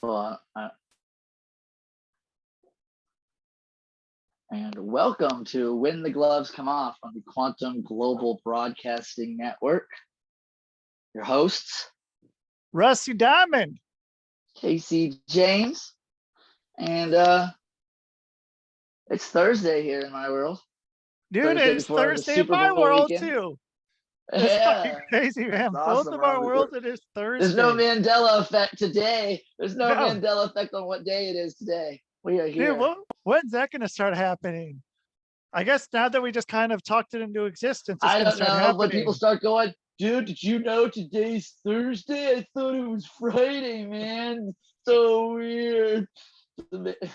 Well, and welcome to When the Gloves Come Off on the Quantum Global Broadcasting Network. Your hosts, Rusty Diamond, Casey James, and it's Thursday here in my world. dude. It's Thursday in my world too. It's fucking crazy, man. Both of our worlds, it is Thursday. There's no Mandela effect today. There's no Mandela effect on what day it is today. We are here. Dude, when's that going to start happening? I guess now that we just kind of talked it into existence, it's I going to don't start know, but happening. people start going, dude, did you know today's Thursday? I thought it was Friday, man. So weird. It's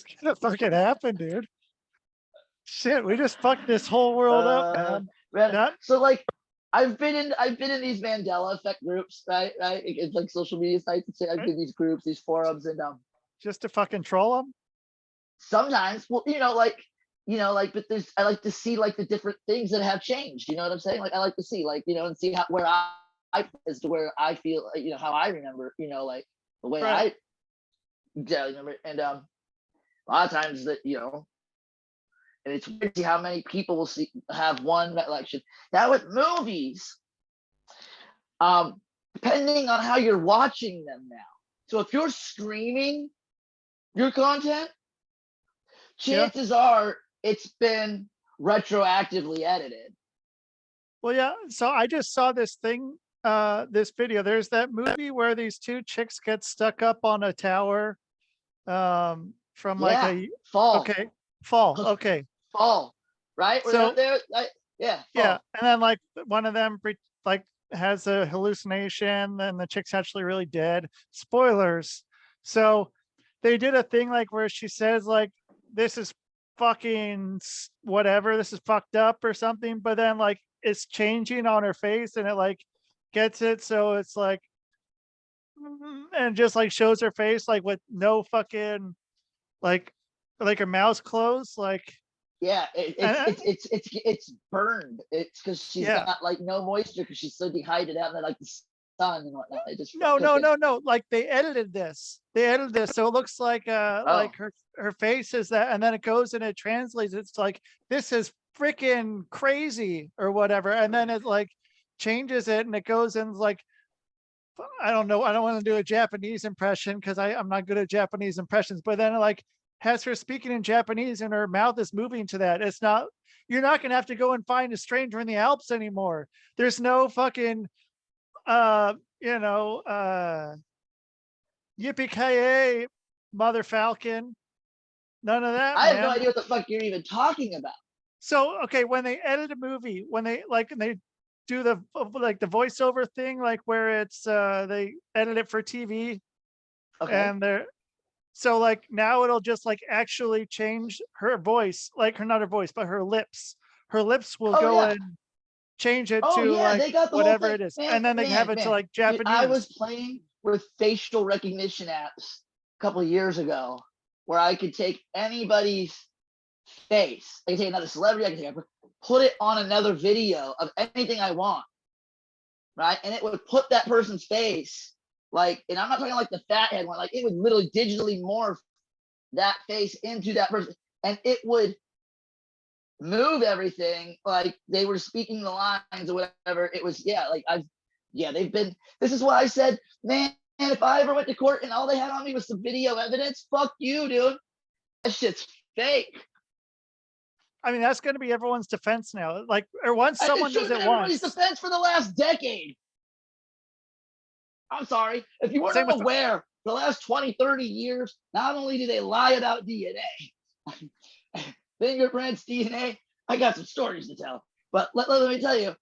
going to fucking happen, dude. Shit, we just fucked this whole world up, man. So like, I've been in these Mandela effect groups, right? It's like social media sites. I've been in these groups, these forums, and just to fucking troll them. Sometimes, well, but I like to see like the different things that have changed. You know what I'm saying? Like I like to see, like, and see how where I as to where I feel, how I remember, like the way I remember, and a lot of times that and it's weird to see how many people will have one recollection. Now with movies, depending on how you're watching them now. So if you're streaming your content, chances are it's been retroactively edited. Well, yeah. So I just saw this thing, this video. There's that movie where these two chicks get stuck up on a tower from like a fall. Okay. Fall. Okay. Fall. Right? So there, like, fall. Yeah. And then like one of them has a hallucination and the chick's actually really dead. Spoilers. So they did a thing like where she says like, this is fucking whatever, this is fucked up or something, but then like it's changing on her face and it like gets it, so it's like, and just like shows her face like with no fucking like her mouth's closed, like it's burned. It's because she's got like no moisture because she's so dehydrated out in like the sun and whatnot. It just no, like they edited this so it looks like like her face is that, and then it goes and it translates, it's like, this is freaking crazy or whatever, and then it like changes it and it goes in like, I don't know, I don't want to do a Japanese impression because I'm not good at Japanese impressions, but then it like has her speaking in Japanese and her mouth is moving to that. It's not, you're not gonna have to go and find a stranger in the Alps anymore. There's no fucking yippee-ki-yay, Mother Falcon. None of that. I have no idea what the fuck you're even talking about. So okay, when they edit a movie, when they do the voiceover thing, like where it's they edit it for TV, and they're so like now it'll just like actually change her voice, like not her voice, but her lips. Her lips will go and change it to like whatever it is, and then they have it to like Japanese. Dude, I was playing with facial recognition apps a couple of years ago where I could take anybody's face. I could take another celebrity, I could put it on another video of anything I want, right? And it would put that person's face, like, and I'm not talking like the fat head one, like it would literally digitally morph that face into that person, and it would move everything like they were speaking the lines or whatever. It was they've been, this is why I said, man, if I ever went to court and all they had on me was some video evidence, fuck you, dude. That shit's fake. I mean, that's going to be everyone's defense now. Like, or once someone does it once. Everybody's defense for the last decade. I'm sorry. If you weren't aware, for the last 20, 30 years, not only do they lie about DNA, fingerprints, DNA, I got some stories to tell. But let me tell you,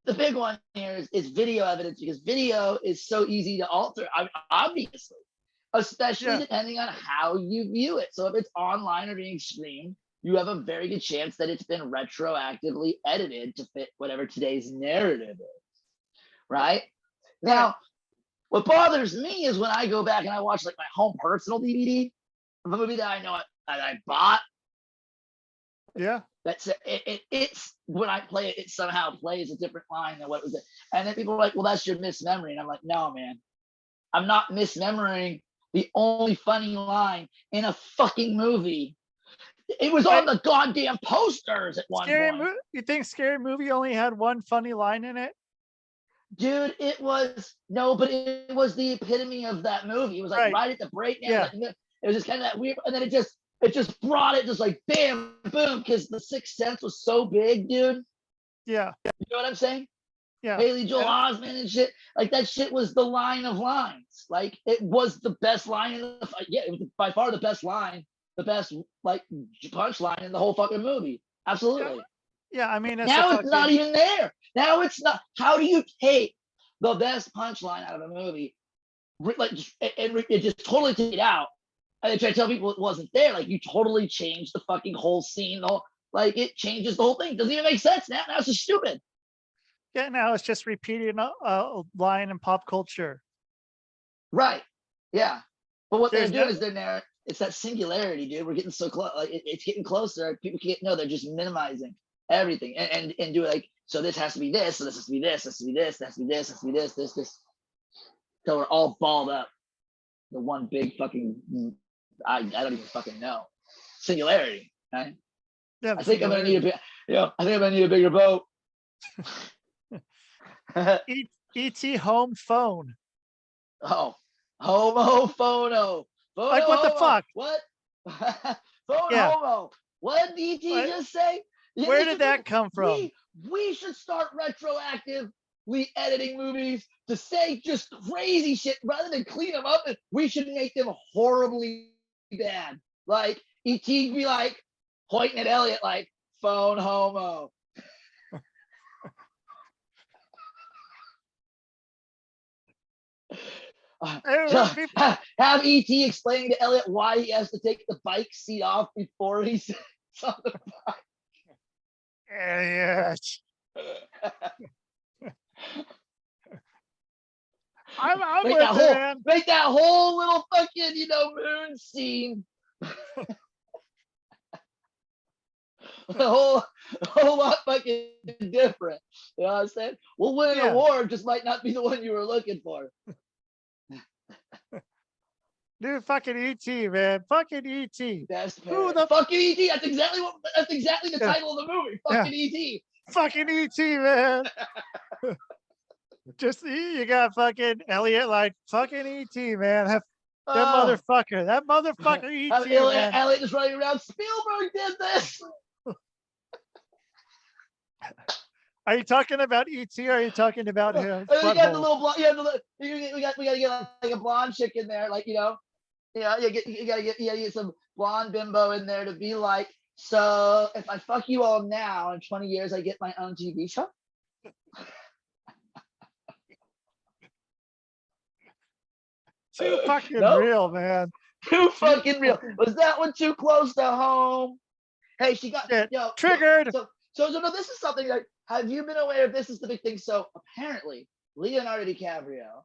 the big one here is video evidence, because video is so easy to alter, obviously, especially depending on how you view it. So if it's online or being streamed, you have a very good chance that it's been retroactively edited to fit whatever today's narrative is, right? Now, what bothers me is when I go back and I watch like my home personal DVD of a movie that I know I bought. Yeah. It's when I play it, it somehow plays a different line than what was it. And then people are like, well, that's your mismemory. And I'm like, no, man, I'm not misremembering the only funny line in a fucking movie. It was on the goddamn posters at one point. You think Scary Movie only had one funny line in it? Dude, it was but it was the epitome of that movie. It was like right at the breakdown. Yeah. Like, it was just kind of that weird, and then it just brought it just like bam, boom, because The Sixth Sense was so big, dude. Yeah. You know what I'm saying? Yeah. Haley Joel Osment and shit. Like that shit was the line of lines. Like it was the best line in the it was by far the best line, the best like punchline in the whole fucking movie. Absolutely. Yeah, I mean, now it's not even there. Now it's not. How do you take the best punchline out of a movie, like, and it just totally take it out, and then try to tell people it wasn't there? Like you totally changed the fucking whole scene. Like it changes the whole thing. It doesn't even make sense now. Now it's just stupid. Yeah, now it's just repeating a line in pop culture. Right. Yeah. But what they're doing is it's that singularity, dude. We're getting so close. Like it's getting closer. People can't know. They're just minimizing everything and do like, so this has to be this, so this has to be this, this has to be this, this has to be this, this has to be this. So we're all balled up. The one big fucking, I don't even fucking know. Singularity, right? Yeah, I think I'm gonna need a bigger boat. E.T. home phone. Oh, homophono. Like what the fuck? What? Phone homo. What did E.T. just say? Where did that come from? We should start retroactively editing movies to say just crazy shit rather than clean them up. We should make them horribly bad. Like E.T. be like pointing at Elliot like phone homo. Have E.T. explaining to Elliot why he has to take the bike seat off before he's on the bike. Yes. I'm with it, man. Make that whole little fucking, moon scene. a whole lot fucking different. You know what I'm saying? We'll win an award, just might not be the one you were looking for. Dude, fucking E.T., man. Fucking E.T. Who the fucking E.T.? That's exactly the title of the movie. Fucking E.T. Fucking E.T., man. Just you got fucking Elliot like fucking E.T., man. That motherfucker E.T. Elliot just running around. Spielberg did this. Are you talking about E.T. or are you talking about him? You got the little blonde. We got to get like a blonde chick in there, like you gotta get some blonde bimbo in there to be like, so if I fuck you all now, in 20 years I get my own TV show. Too fucking real, man. Too fucking real. Was that one too close to home? Hey, she got triggered. So no, this is something like, have you been aware of this? Is the big thing. So apparently Leonardo DiCaprio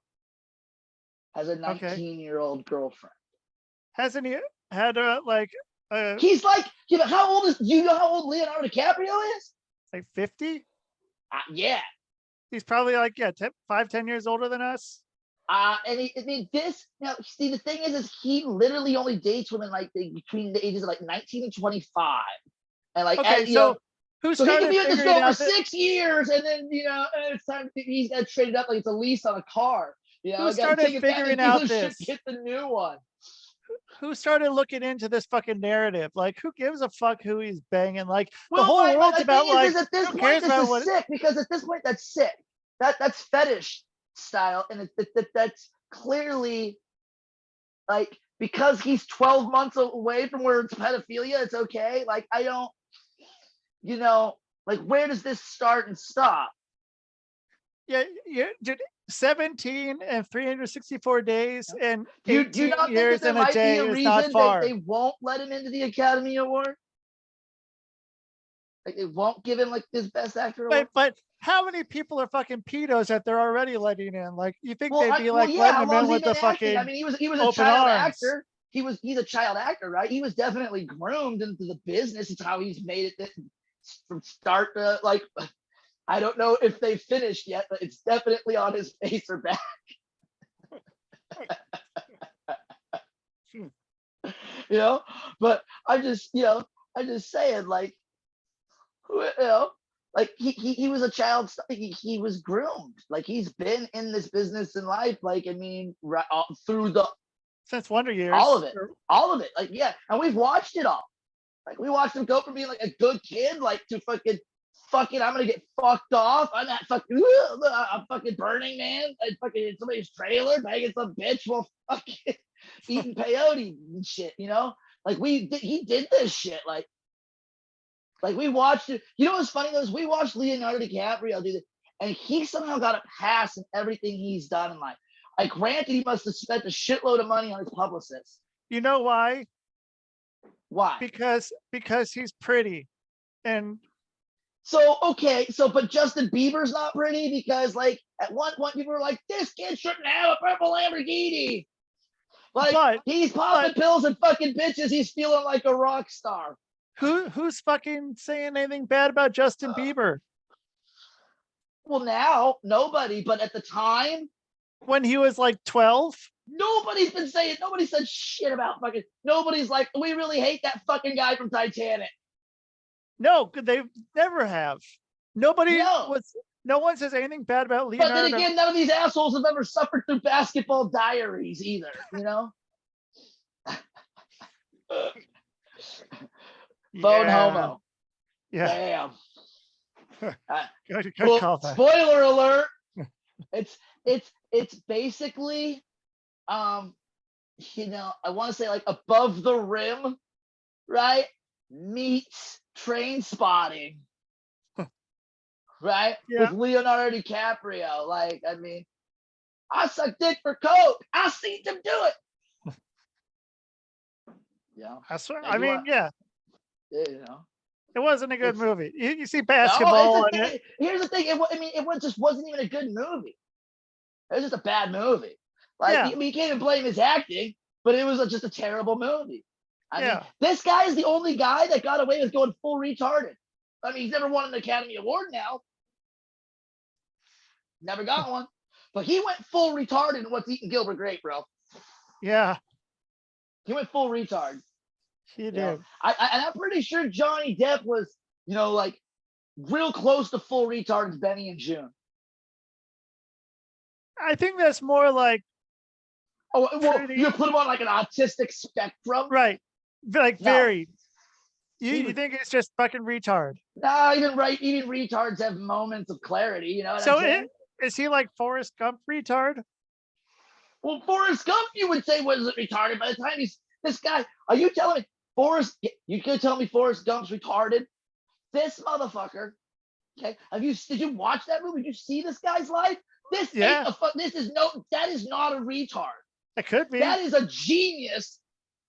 has a 19-year-old girlfriend. Hasn't he had he's like, how old is, do you know how old Leonardo DiCaprio is? Like 50? Yeah. He's probably like, 5-10 years older than us. And the thing is he literally only dates women like between the ages of like 19 and 25. And like, who so he can be with this girl for 6 years, and then it's time he's got traded up like it's a lease on a car. Who started figuring out this? Get the new one. Who started looking into this fucking narrative? Like, who gives a fuck who he's banging? Like, the whole world's about like, who cares about what? Sick, because at this point, that's sick. That's fetish style, and that's clearly like, because he's 12 months away from where it's pedophilia. It's okay. Like, I don't, like, where does this start and stop? Yeah, dude. 17 and 364 days and 18 years and a day is not far. They won't let him into the Academy Award. Like, they won't give him like this Best Actor award. But how many people are fucking pedos that they're already letting in? Like, you think they'd be letting him in with the fucking? I mean, he was a child actor. He's a child actor, right? He was definitely groomed into the business. It's how he's made it from start to like. I don't know if they finished yet, but it's definitely on his face or back. You know, but I'm just, I'm just saying, like, like he was a child. He was groomed. Like he's been in this business in life. Like I mean, right, through the Since Wonder Years. All of it. Like yeah, and we've watched it all. Like we watched him go from being like a good kid, like to fucking I'm gonna get fucked off. I'm that fucking I'm fucking Burning Man. I fucking in somebody's trailer, banging some bitch while fucking eating peyote and shit. Like he did this shit. Like we watched it. You know what's funny though is we watched Leonardo DiCaprio do this, and he somehow got a pass in everything he's done in life. Like granted, he must have spent a shitload of money on his publicist. You know why? Why? Because he's pretty, and so okay. So but Justin Bieber's not pretty because like at one point people were like, this kid shouldn't have a purple Lamborghini. Like he's popping pills and fucking bitches. He's feeling like a rock star. Who's fucking saying anything bad about Justin Bieber? Well, now nobody, but at the time when he was like 12, nobody's been saying. Nobody said shit about fucking. Nobody's like, we really hate that fucking guy from Titanic. No, they never have. No one says anything bad about Leonardo. But then again, none of these assholes have ever suffered through Basketball Diaries either. Phone homo. Yeah. Damn. Good well, call that. Spoiler alert. It's basically I want to say like Above the Rim, right? Meets Train Spotting. Right? Yeah. With Leonardo DiCaprio. Like, I mean, I suck dick for coke. I seen them do it. Yeah. I swear. I mean, yeah. It wasn't a good movie. You see basketball in it. Here's the thing. It just wasn't even a good movie. It was just a bad movie. Like, you can't even blame his acting, but it was just a terrible movie. I mean, this guy is the only guy that got away with going full retarded. I mean, he's never won an Academy Award now. Never got one. But he went full retarded in What's Eating Gilbert Grape, bro. Yeah. He went full retard. He did. I'm pretty sure Johnny Depp was, like real close to full retard as Benny and June. I think that's more like. Oh, well, you put him on like an autistic spectrum, right? Like very. You think it's just fucking retard? No, even retards have moments of clarity. You know what I'm saying? Is he like Forrest Gump retard? Well, Forrest Gump, you would say wasn't retarded by the time he's this guy. Are you telling me Forrest? You could tell me Forrest Gump's retarded? This motherfucker. Okay, did you watch that movie? Did you see this guy's life? That is not a retard. It could be. That is a genius.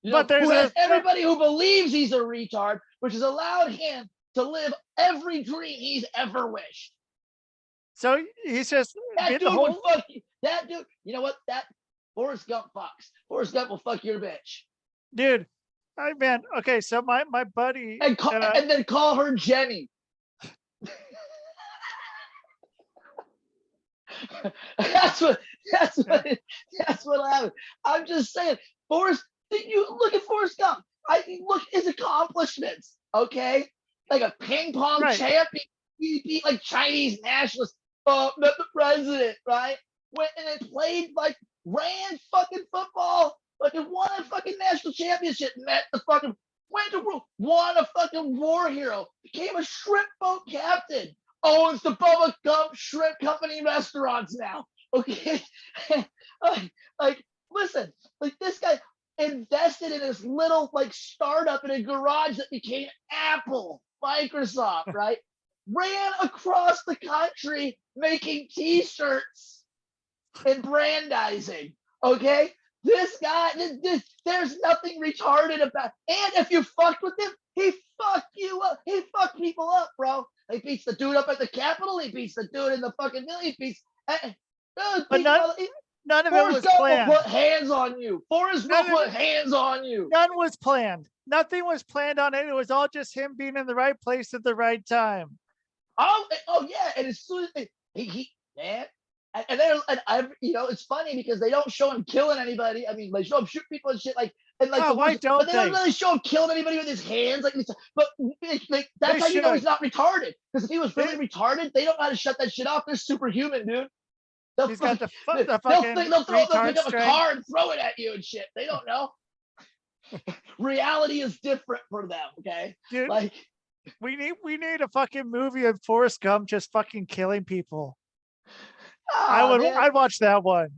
But there's everybody who believes he's a retard, which has allowed him to live every dream he's ever wished. So he's just that dude will fuck you. That dude, you know what? That Forrest Gump fucks. Forrest Gump will fuck your bitch. Dude, man. Okay, so my buddy and then call her Jenny. That's what happened. I'm just saying, Forrest. You look at Forrest Gump. Look his accomplishments. Okay, like a ping pong champion. He beat like Chinese nationalists. Met the president. Right. Went and played ran fucking football. Fucking won a fucking national championship. Went to world. Won a fucking war hero. Became a shrimp boat captain. Owns the Bubba Gump Shrimp Company restaurants now. Okay, listen, this guy invested in this little startup in a garage that became Apple, Microsoft, right? Ran across the country making T-shirts and brandizing. Okay, this guy, there's nothing retarded about. And if you fucked with him, he fucked you up. He fucked people up, bro. He beats the dude up at the Capitol. He beats the dude in the fucking mill. He beats. None of it Forrest was Gump will planned. put hands on you. Forrest will put hands on you. None was planned. Nothing was planned on it. It was all just him being in the right place at the right time. Oh yeah, and as soon as he man, and they're and I it's funny because they don't show him killing anybody. I mean, they show him shooting people and shit and Oh, why don't but they don't really show him killing anybody with his hands but that's how you know he's not retarded, because if he was really retarded, they don't know how to shut that shit off. They're superhuman, dude. He's got the fucking they'll pick up strength. a car and throw it at you and shit. They don't know. Reality is different for them, okay? Dude, like we need a fucking movie of Forrest Gump just fucking killing people. I'd watch that one.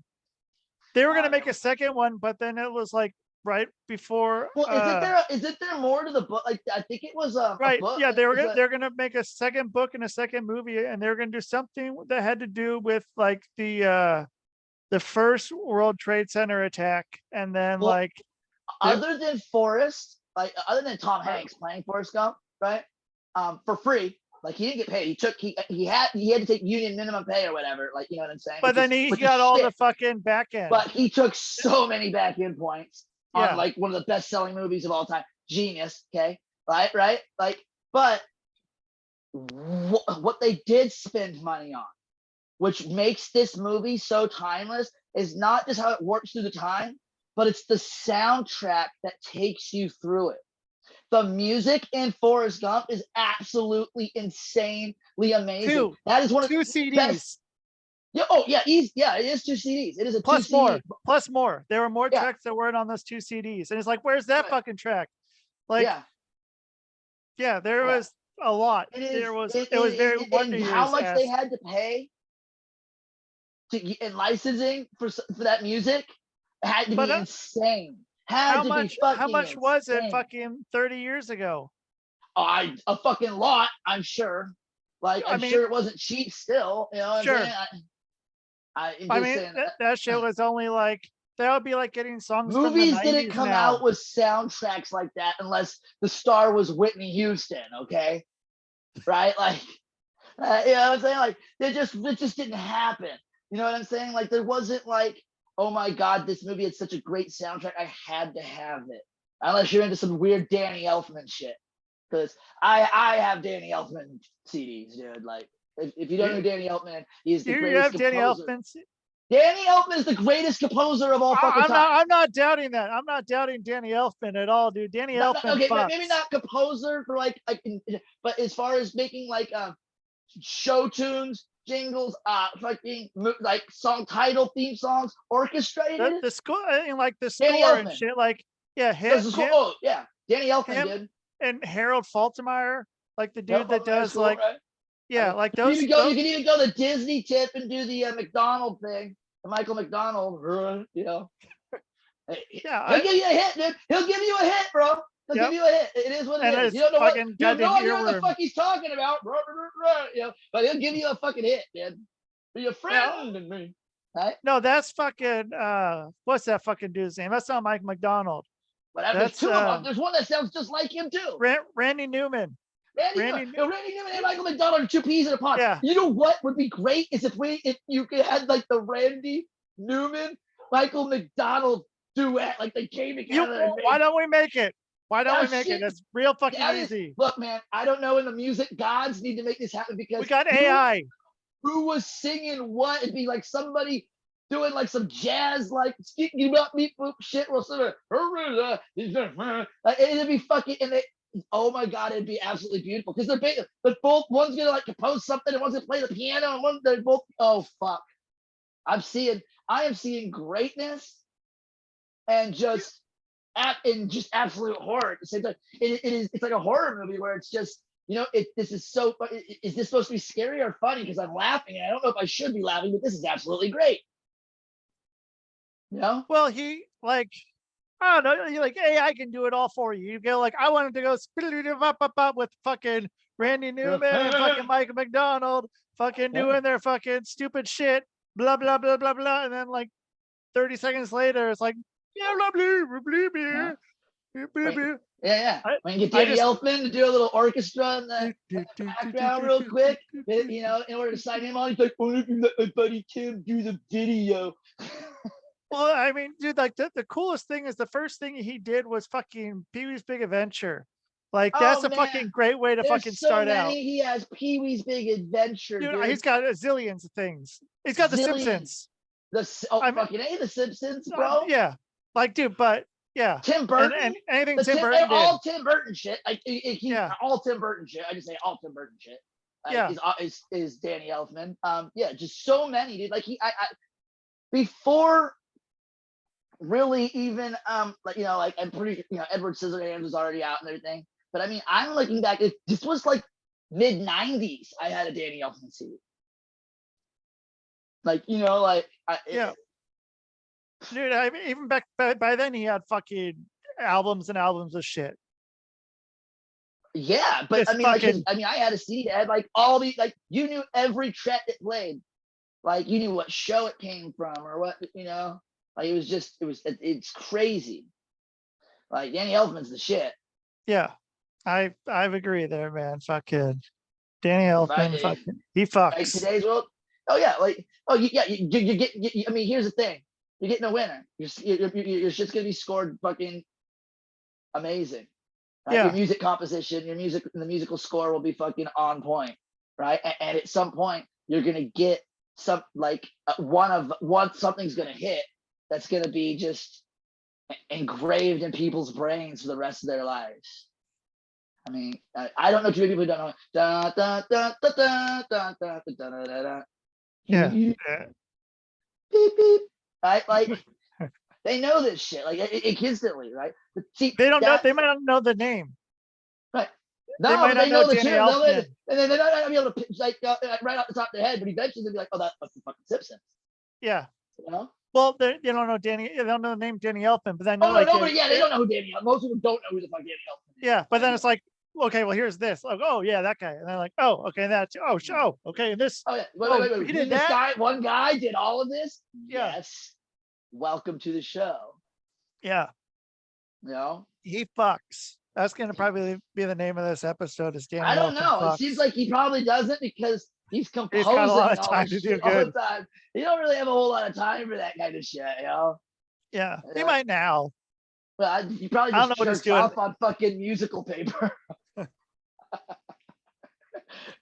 They were gonna make a second one, but then it was like right before. Well, is it there more to the book? Like, I think it was right. a book. Yeah, they're gonna make a second book and a second movie, and they're gonna do something that had to do with like the first World Trade Center attack, and then other than Forrest, like other than Tom Hanks playing Forrest Gump, right? For free. Like, he didn't get paid. He had to take union minimum pay or whatever. Like, you know what I'm saying? But then he got all the fucking back end. But he took so many back end points on like one of the best selling movies of all time. Genius. Okay. Right. Like, but what they did spend money on, which makes this movie so timeless, is not just how it works through the time, but it's the soundtrack that takes you through it. The music in Forrest Gump is absolutely insanely amazing. That is one of two CDs. Best. Yeah. Oh yeah. It is 2 CDs. It is a plus 2 CD. Plus more. There were more tracks that weren't on those 2 CDs, and it's like, where's that fucking track? Like, there was a lot. It was very Wonder Years. How much they had to pay in licensing for that music had to be insane. How much was it fucking 30 years ago? A fucking lot, I'm sure. Like, I'm sure it wasn't cheap still. You know what I'm saying? I mean, that shit was only like, that would be like getting songs movies from the 90s didn't come now. out with soundtracks like that unless the star was Whitney Houston, okay? Right? Like, you know what I'm saying? Like, it just didn't happen. You know what I'm saying? Like, there wasn't like, oh my God, this movie had such a great soundtrack, I had to have it. Unless you're into some weird Danny Elfman shit. Because I have Danny Elfman CDs, dude. Like, if you don't know Danny Elfman, he's the greatest composer. Danny Elfman? Danny Elfman is the greatest composer of all fucking time. I'm not doubting that. I'm not doubting Danny Elfman at all, dude. Danny Elfman. Okay, but maybe not composer for like, but as far as making like show tunes, jingles, fucking like song title, theme songs, orchestrated. The score, and like the score and shit, like Danny Elfman did. And Harold Faltermeyer, like the dude that does cool, like, right? Like those. You can even go the Disney tip and do the McDonald thing, the Michael McDonald, you know. He'll give you a hit, dude. He'll give you a hit, bro. He'll give you a hit. It is what it is. You don't know what the fuck he's talking about, you know, but he'll give you a fucking hit, dude. Be a friend and me. Right? No, that's fucking what's that fucking dude's name? That's not Mike McDonald. But there's two of them. There's one that sounds just like him too. Randy Newman. Randy Newman and Michael McDonald are 2 peas in a pod. Yeah. You know what would be great is if you could have like the Randy Newman, Michael McDonald duet, like they came together. Why don't we make it? Why don't we make it? That's real fucking easy. Look, man, I don't know when the music gods need to make this happen, because we got AI. Who was singing what? It'd be like somebody doing like some jazz, like speaking about me shit. Well, sort of, it'd be fucking, oh my God, it'd be absolutely beautiful, because they're both, one's gonna like compose thing and one's gonna play the piano, and they're both, oh fuck. I am seeing greatness and just absolute horror at the same time. It's like a horror movie where it's just, you know, this is so, is this supposed to be scary or funny? Because I'm laughing, and I don't know if I should be laughing, but this is absolutely great. You know? Well, he like, I don't know, you're like, hey, I can do it all for you. You go like, I wanted to go with fucking Randy Newman and fucking Michael McDonald fucking doing their fucking stupid shit, blah, blah, blah, blah, blah. And then like 30 seconds later, it's like, blah, blah, blah, blah, blah, blah. Yeah. When you get Danny Elfman to do a little orchestra in the background real quick, you know, in order to sign him on, he's like, only if you let my buddy Tim do the video. Well, I mean, dude, like the coolest thing is the first thing he did was fucking Pee-wee's Big Adventure. Like that's Oh a man, fucking great way to fucking there's so start out. many. He has Pee-wee's Big Adventure, Dude, dude. he's got a zillions of things. He's got The Zillions. Simpsons. Oh I mean, fucking A, The Simpsons, bro. yeah, like, dude, but yeah, Tim and Burton. anything Tim Burton did, All Tim Burton shit. Like yeah, all Tim Burton shit. I just say all Tim Burton shit. Like yeah, is Danny Elfman. Yeah, just so many, dude. Like I before really even like like I'm pretty Edward Scissorhands was already out and everything. But I mean, I'm looking back. This was like mid '90s. I had a Danny Elfman CD. Like yeah. Dude, I mean, even back by then he had fucking albums and albums of shit. Yeah, but Just I mean, fucking, I had a CD that had like all the you knew every track it played, like you knew what show it came from or what like it's crazy. Like Danny Elfman's the shit. yeah. I agree there, man. Fucking Danny If I Elfman, if, fucking he like fucks. today's world, oh yeah, like yeah, you get. I mean, here's the thing: you're getting a winner. Your shit's gonna be scored fucking amazing. Right? Your Yeah, music composition, the musical score will be fucking on point, right? And at some point, you're gonna get some like something's gonna hit that's gonna be just engraved in people's brains for the rest of their lives. I mean, I don't know too many people who don't know. Da, da, da, da, da, da, da, da, da, da, da. yeah, Beep yeah. beep. Right? Like they know this shit. Like instantly, right? But see, They don't know. that They might not know the name. right. They No, might but not they know know the Danny tune. Elfman. And then they're not gonna be able to right off the top of their head. But eventually they'll be like, "Oh, that's the fucking Simpsons," Yeah. you know? Well, they don't know Danny. They don't know the name Danny Elfman, but they know Oh no, like nobody. Yeah, they don't know who Danny. Most people don't know who the fuck Danny Elfman is. yeah. But then it's like, okay, well here's this. Like, oh yeah, that guy. And they're like, oh, okay, that's show. Okay, and this. Oh yeah. Oh, Wait. he did This that. guy, one guy, did all of this. Yeah, Yes. Welcome to the show. yeah. You know. He fucks. That's gonna probably be the name of this episode. Is Danny I don't Elfman know. It seems fucks? like he probably doesn't because he's He's got a lot composing of all time this to do shit all the good. time. He don't really have a whole lot of time for that kind of shit, you know. Yeah, he might now. Well, he probably I don't know just what he's jerks doing. off on fucking musical paper.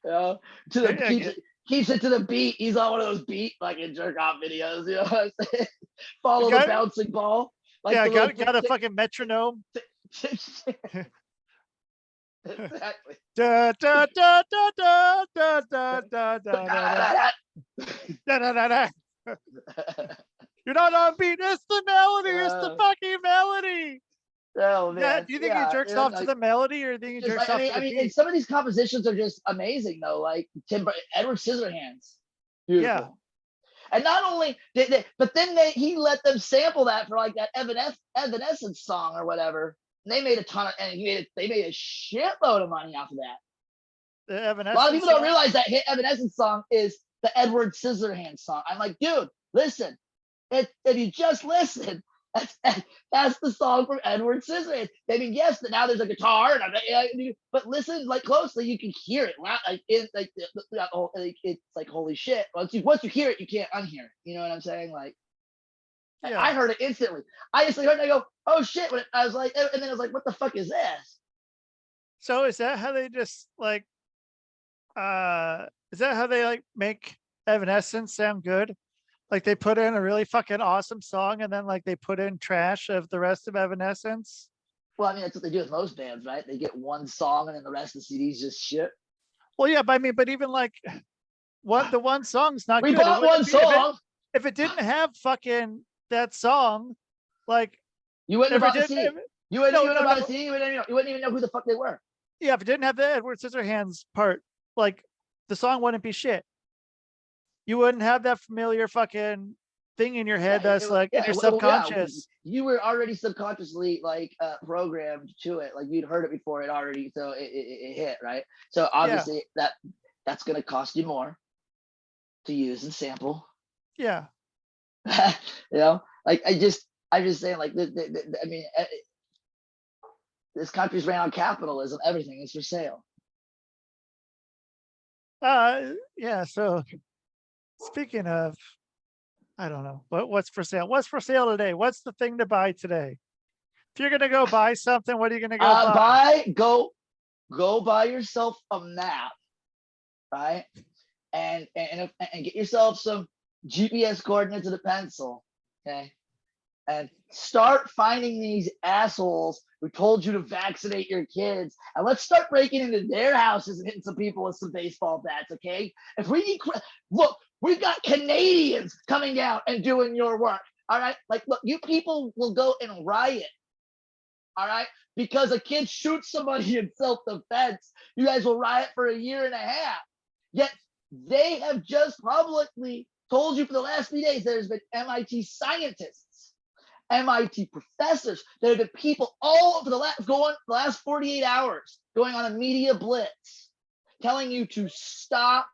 You know, keeps it to the beat. He's on one of those beat fucking jerk off videos. You know what I'm saying? Follow the bouncing ball. Like Yeah, the little got a fucking metronome. Exactly. Da da da da da da da da da da da da da. You're not on beat. It's the melody. It's the fucking melody. Oh man. Yeah. Do you think he jerks off to the melody, or do you think he jerks off to the beat? And some of these compositions are just amazing though. Like Edward Scissorhands. Beautiful. Yeah. And not only did they, but then he let them sample that for like that Evanescence song or whatever. And they made a ton of, and they made a shitload of money off of that. The Evanescence. A lot of people don't realize that hit Evanescence song is the Edward Scissorhands song. I'm like, dude, listen. If you just listen, that's the song from Edward Scissorhands. I mean, yes, now there's a guitar, but listen like closely, you can hear it. Like it's like holy shit. Once you hear it, you can't unhear it. You know what I'm saying? Like, yeah. I heard it instantly. I instantly heard it. I go, oh shit! I was like, and then I was like, what the fuck is this? So is that how they just like? Is that how they like make Evanescence sound good? Like they put in a really fucking awesome song and then like they put in trash of the rest of Evanescence. Well, I mean, that's what they do with most bands, right? They get one song and then the rest of the CD's just shit. Well, yeah, but I mean, but even like the one song's not we good. We bought one song. If it didn't have fucking that song, like you wouldn't have bought the CD. You wouldn't even know who the fuck they were. Yeah, if it didn't have the Edward Scissorhands part, like the song wouldn't be shit. You wouldn't have that familiar fucking thing in your head that's like in your subconscious. You were already subconsciously like programmed to it. Like you'd heard it before it already, so it hit, right? So obviously that's gonna cost you more to use and sample. Yeah. You know, like I'm just saying, like I mean, this country's ran on capitalism. Everything is for sale. Yeah. So speaking of I don't know. What's for sale? What's for sale today? What's the thing to buy today? If you're gonna go buy something, what are you gonna go buy? Go buy yourself a map, right? And get yourself some GPS coordinates and a pencil, okay? And start finding these assholes who told you to vaccinate your kids, and let's start breaking into their houses and hitting some people with some baseball bats, okay? If we need, look, we've got Canadians coming down and doing your work, all right? Like, look, you people will go and riot, all right? Because a kid shoots somebody in self-defense, you guys will riot for a year and a half. Yet they have just publicly told you for the last 3 days there's been MIT scientists, MIT professors, there have been people all over the last 48 hours going on a media blitz telling you to stop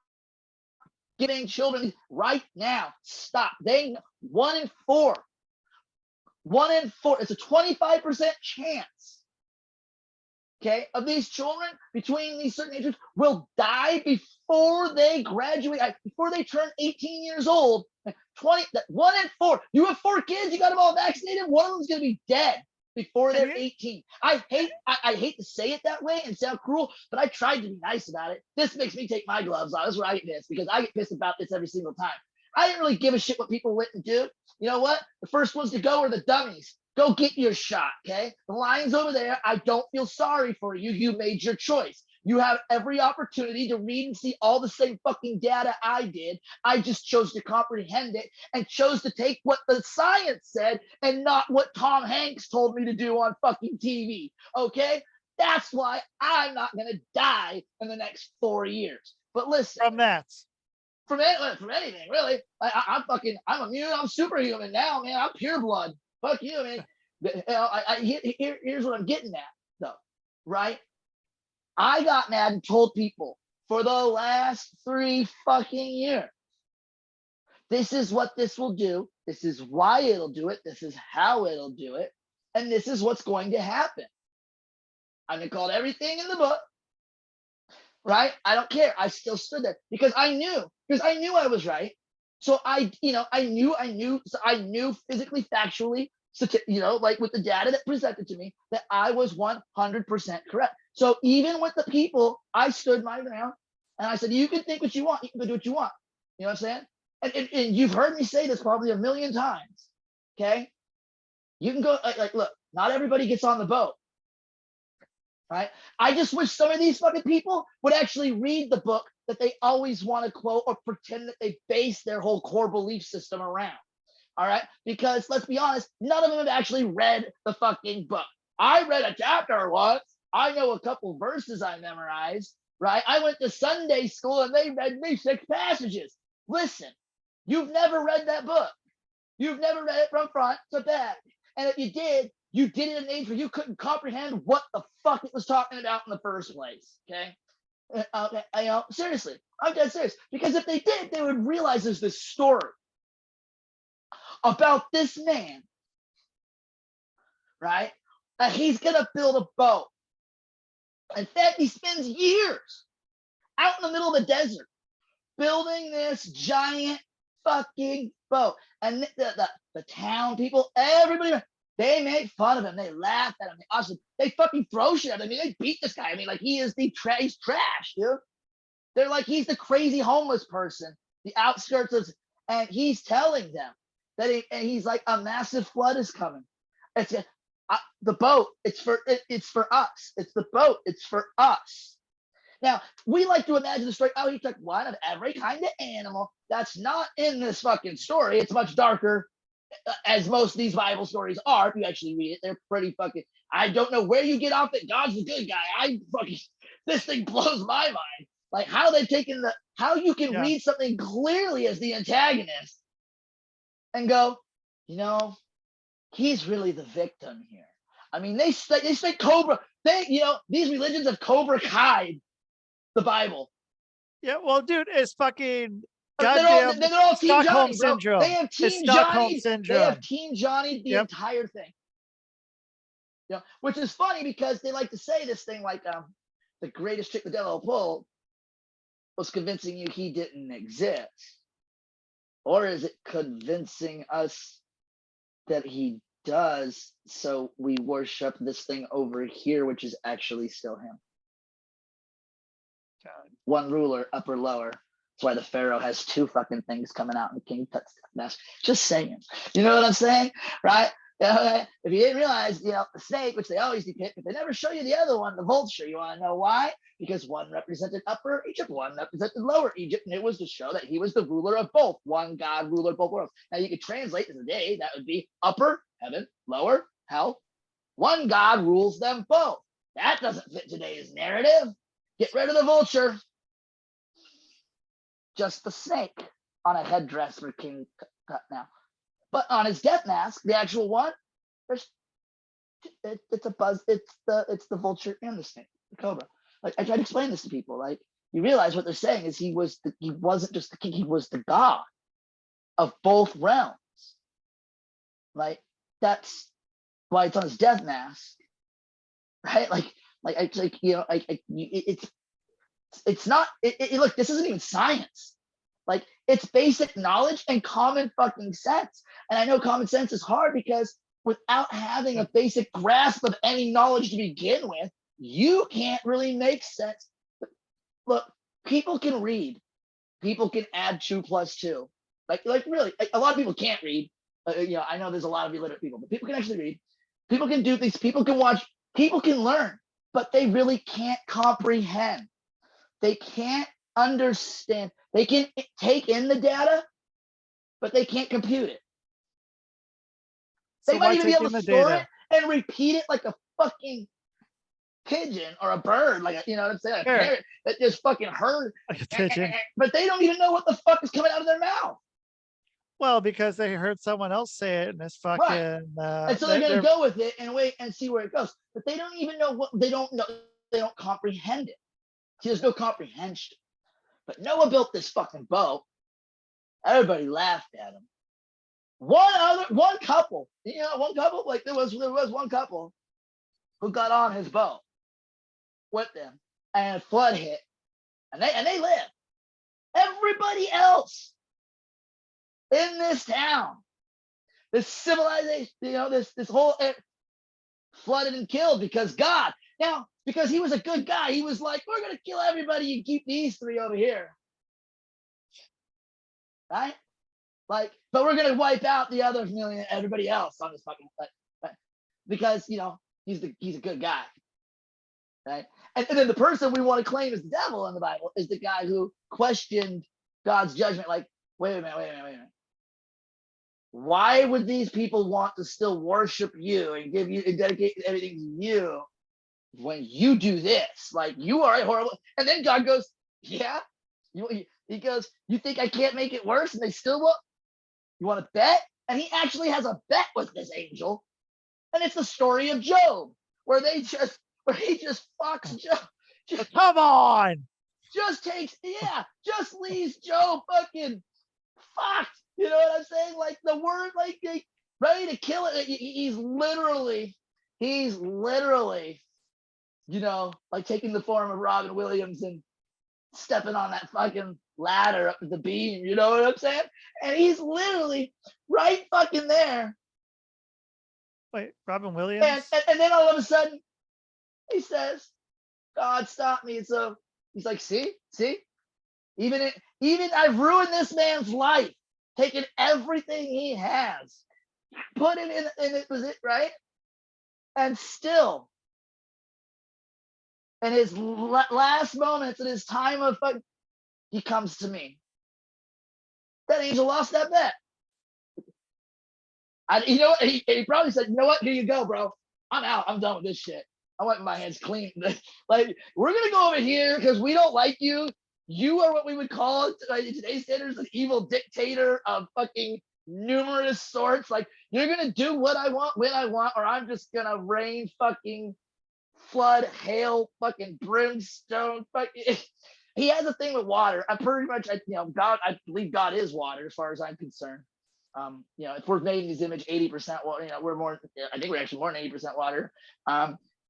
giving children right now. Stop. They 1 in 4, it's a 25% chance, okay, of these children between these certain ages will die before they graduate, before they turn 18 years old. 1 in 4. You have 4 kids, you got them all vaccinated, one of them's gonna be dead before they're 18. I hate to say it that way and sound cruel, but I tried to be nice about it. This makes me take my gloves off. This is where I get pissed, because I get pissed about this every single time. I didn't really give a shit what people went and do. You know what? The first ones to go are the dummies. Go get your shot, okay? The line's over there. I don't feel sorry for you. You made your choice. You have every opportunity to read and see all the same fucking data I did. I just chose to comprehend it and chose to take what the science said and not what Tom Hanks told me to do on fucking TV, okay? That's why I'm not gonna die in the next 4 years. But listen, From that. from anything, really. I'm immune. I'm superhuman now, man. I'm pure blood. Fuck you, man. Here's what I'm getting at, though, right? I got mad and told people for the last 3 fucking years, this is what this will do. This is why it'll do it. This is how it'll do it. And this is what's going to happen. I've been called everything in the book, right? I don't care. I still stood there because I knew I was right. So I knew physically, factually, like with the data that presented to me, that I was 100% correct. So even with the people, I stood my ground and I said, you can think what you want, you can do what you want. You know what I'm saying? And you've heard me say this probably a million times. Okay. You can go like look, not everybody gets on the boat. Right? I just wish some of these fucking people would actually read the book that they always want to quote or pretend that they base their whole core belief system around. All right? Because let's be honest, none of them have actually read the fucking book. I read a chapter once. I know a couple verses I memorized, right? I went to Sunday school and they read me 6 passages. Listen, you've never read that book. You've never read it from front to back. And if you did it at an age where you couldn't comprehend what the fuck it was talking about in the first place. Okay. Seriously, I'm dead serious. Because if they did, they would realize there's this story about this man, right? That he's gonna build a boat. In fact, he spends years out in the middle of the desert building this giant fucking boat. And the town people, everybody, they make fun of him. They laugh at him. They fucking throw shit at him. I mean, they beat this guy. I mean, like he is he's trash, dude. They're like, he's the crazy homeless person, the outskirts of, and he's telling them that he's like, a massive flood is coming. It's the boat. It's for us. It's the boat. It's for us. Now, we like to imagine the story, oh, he took one of every kind of animal. That's not in this fucking story. It's much darker, as most of these Bible stories are. If you actually read it, they're pretty fucking, I don't know where you get off that God's the good guy. This thing blows my mind. Like how they've taken how you can read something clearly as the antagonist and go, he's really the victim here. I mean, they say Cobra, these religions have Cobra Kai'd the Bible. Yeah, well, dude, it's fucking goddamn they're all Team Stockholm Johnny, bro. syndrome. They have Team Johnny. They have Team Johnny the entire thing. Which is funny because they like to say this thing like the greatest trick the devil will pull was convincing you he didn't exist. Or is it convincing us that he does, so we worship this thing over here, which is actually still him? God. One ruler, upper, lower. That's why the Pharaoh has two fucking things coming out and the king cuts the mask. Just saying. You know what I'm saying? Right? If you didn't realize, the snake, which they always depict, but they never show you the other one, the vulture. You want to know why? Because one represented Upper Egypt, one represented Lower Egypt, and it was to show that he was the ruler of both, one God, ruler of both worlds. Now you could translate to today, that would be upper heaven, lower hell. One God rules them both. That doesn't fit today's narrative. Get rid of the vulture. Just the snake on a headdress for King Tut now. But on his death mask, the actual one, it's a buzz. It's the vulture and the snake, the cobra. Like I try to explain this to people. Like you realize what they're saying is he wasn't just the king. He was the god of both realms. Like that's why it's on his death mask, right? It's not. Look, this isn't even science. Like it's basic knowledge and common fucking sense. And I know common sense is hard because without having a basic grasp of any knowledge to begin with, you can't really make sense. But look, people can read. People can add 2 + 2. Like really, a lot of people can't read. I know there's a lot of illiterate people, but people can actually read. People can do things. People can watch. People can learn, but they really can't comprehend. They can't understand. They can take in the data, but they can't compute it. They might even be able to store it and repeat it like a fucking pigeon or a bird, like you know what I'm saying, a parrot that just fucking heard. Like a pigeon. But they don't even know what the fuck is coming out of their mouth. Well, because they heard someone else say it and it's fucking. Right. And so they're gonna go with it and wait and see where it goes. But they don't even know what they don't know. They don't comprehend it. See, there's no comprehension. But Noah built this fucking boat. Everybody laughed at him. One couple, like there was one couple who got on his boat with them, and a flood hit, and they lived. Everybody else in this town, this civilization, this whole flooded and killed because God. Now, because he was a good guy, he was like, we're gonna kill everybody and keep these 3 over here. Right? Like, but we're gonna wipe out the other million, everybody else on this fucking planet, because he's a good guy, right? And then the person we want to claim as the devil in the Bible is the guy who questioned God's judgment. Like, wait a minute. Why would these people want to still worship you and give you and dedicate everything to you when you do this? Like, you are a horrible. And then God goes, yeah. He goes, you think I can't make it worse? And they still won't. You want to bet? And he actually has a bet with this angel. And it's the story of Job, where he just fucks Job. Come on. Just leaves Job fucking fucked. You know what I'm saying? Like the word, like ready to kill it. He's literally, like taking the form of Robin Williams and stepping on that fucking ladder up to the beam, you know what I'm saying? And he's literally right fucking there. Wait, Robin Williams? And then all of a sudden, he says, God, stop me. And so he's like, see? Even I've ruined this man's life, taken everything he has, put him in, and it was it, right? And still, in his last moments, in his time of fuck, he comes to me. That angel lost that bet. He probably said, you know what? Here you go, bro. I'm out. I'm done with this shit. I want my hands clean. Like, we're gonna go over here because we don't like you. You are what we would call in today's standards an evil dictator of fucking numerous sorts. Like, you're gonna do what I want when I want, or I'm just gonna rain fucking flood, hail, fucking brimstone, fucking. He has a thing with water. I'm pretty much, God. I believe God is water, as far as I'm concerned. If we're made in His image, 80% water. We're more. I think we're actually more than 80% water.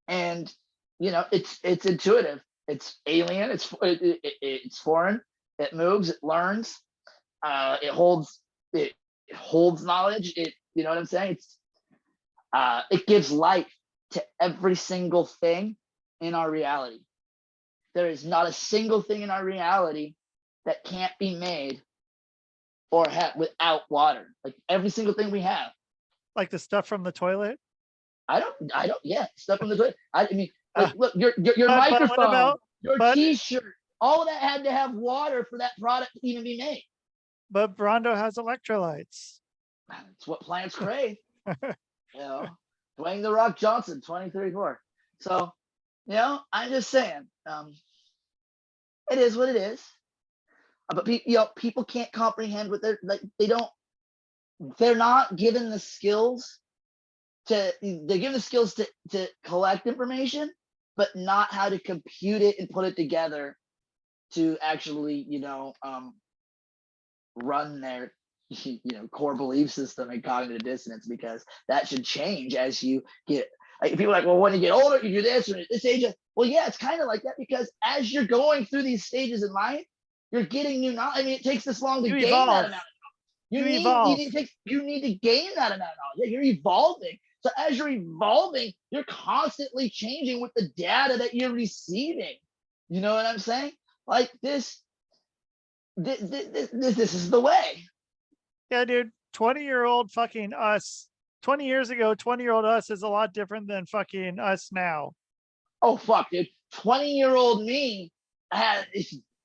And it's intuitive. It's alien. It's foreign. It moves. It learns. it holds knowledge. You know what I'm saying? It gives life to every single thing in our reality. There is not a single thing in our reality that can't be made or without water. Like every single thing we have. Like the stuff from the toilet. Yeah, stuff from the toilet. I mean, Uh, look, your but what microphone, about, your but T-shirt, all that had to have water for that product to even be made. but Brondo has electrolytes. It's what plants crave. You know, Dwayne the Rock Johnson, 2034. So, you know, I'm just saying, it is what it is. But people can't comprehend what they're not given the skills they're given the skills to collect information, but not how to compute it and put it together to actually, run their core belief system and cognitive dissonance, because that should change as you get, like, people are like, well, when you get older, you do this, or at this age. Well, yeah, it's kind of like that, because as you're going through these stages in life, you're getting new knowledge. I mean, it takes this long to gain that amount of knowledge. You need to gain that amount of knowledge. Yeah, you're evolving. So as you're evolving, you're constantly changing with the data that you're receiving. You know what I'm saying? Like this is the way. Yeah, dude. 20-year-old fucking us. 20 years ago, 20-year-old us is a lot different than fucking us now. Oh fuck, dude. 20-year-old me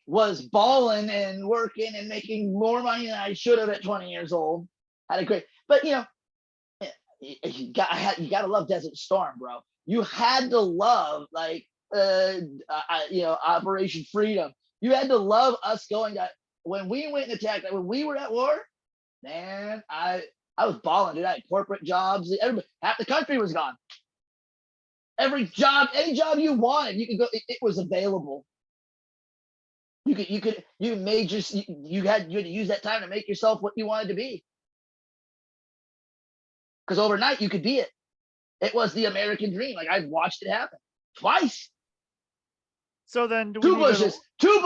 was balling and working and making more money than I should have at 20 years old. Had a great, but you gotta love Desert Storm, bro. You had to love Operation Freedom. You had to love us going that when we went and attacked, like when we were at war, man, I was balling, dude. I had corporate jobs. Half the country was gone. Every job, any job you wanted, you could go. It was available. You had to use that time to make yourself what you wanted to be. Because overnight you could be it. It was the American dream. Like, I've watched it happen twice. So then two bushes, 2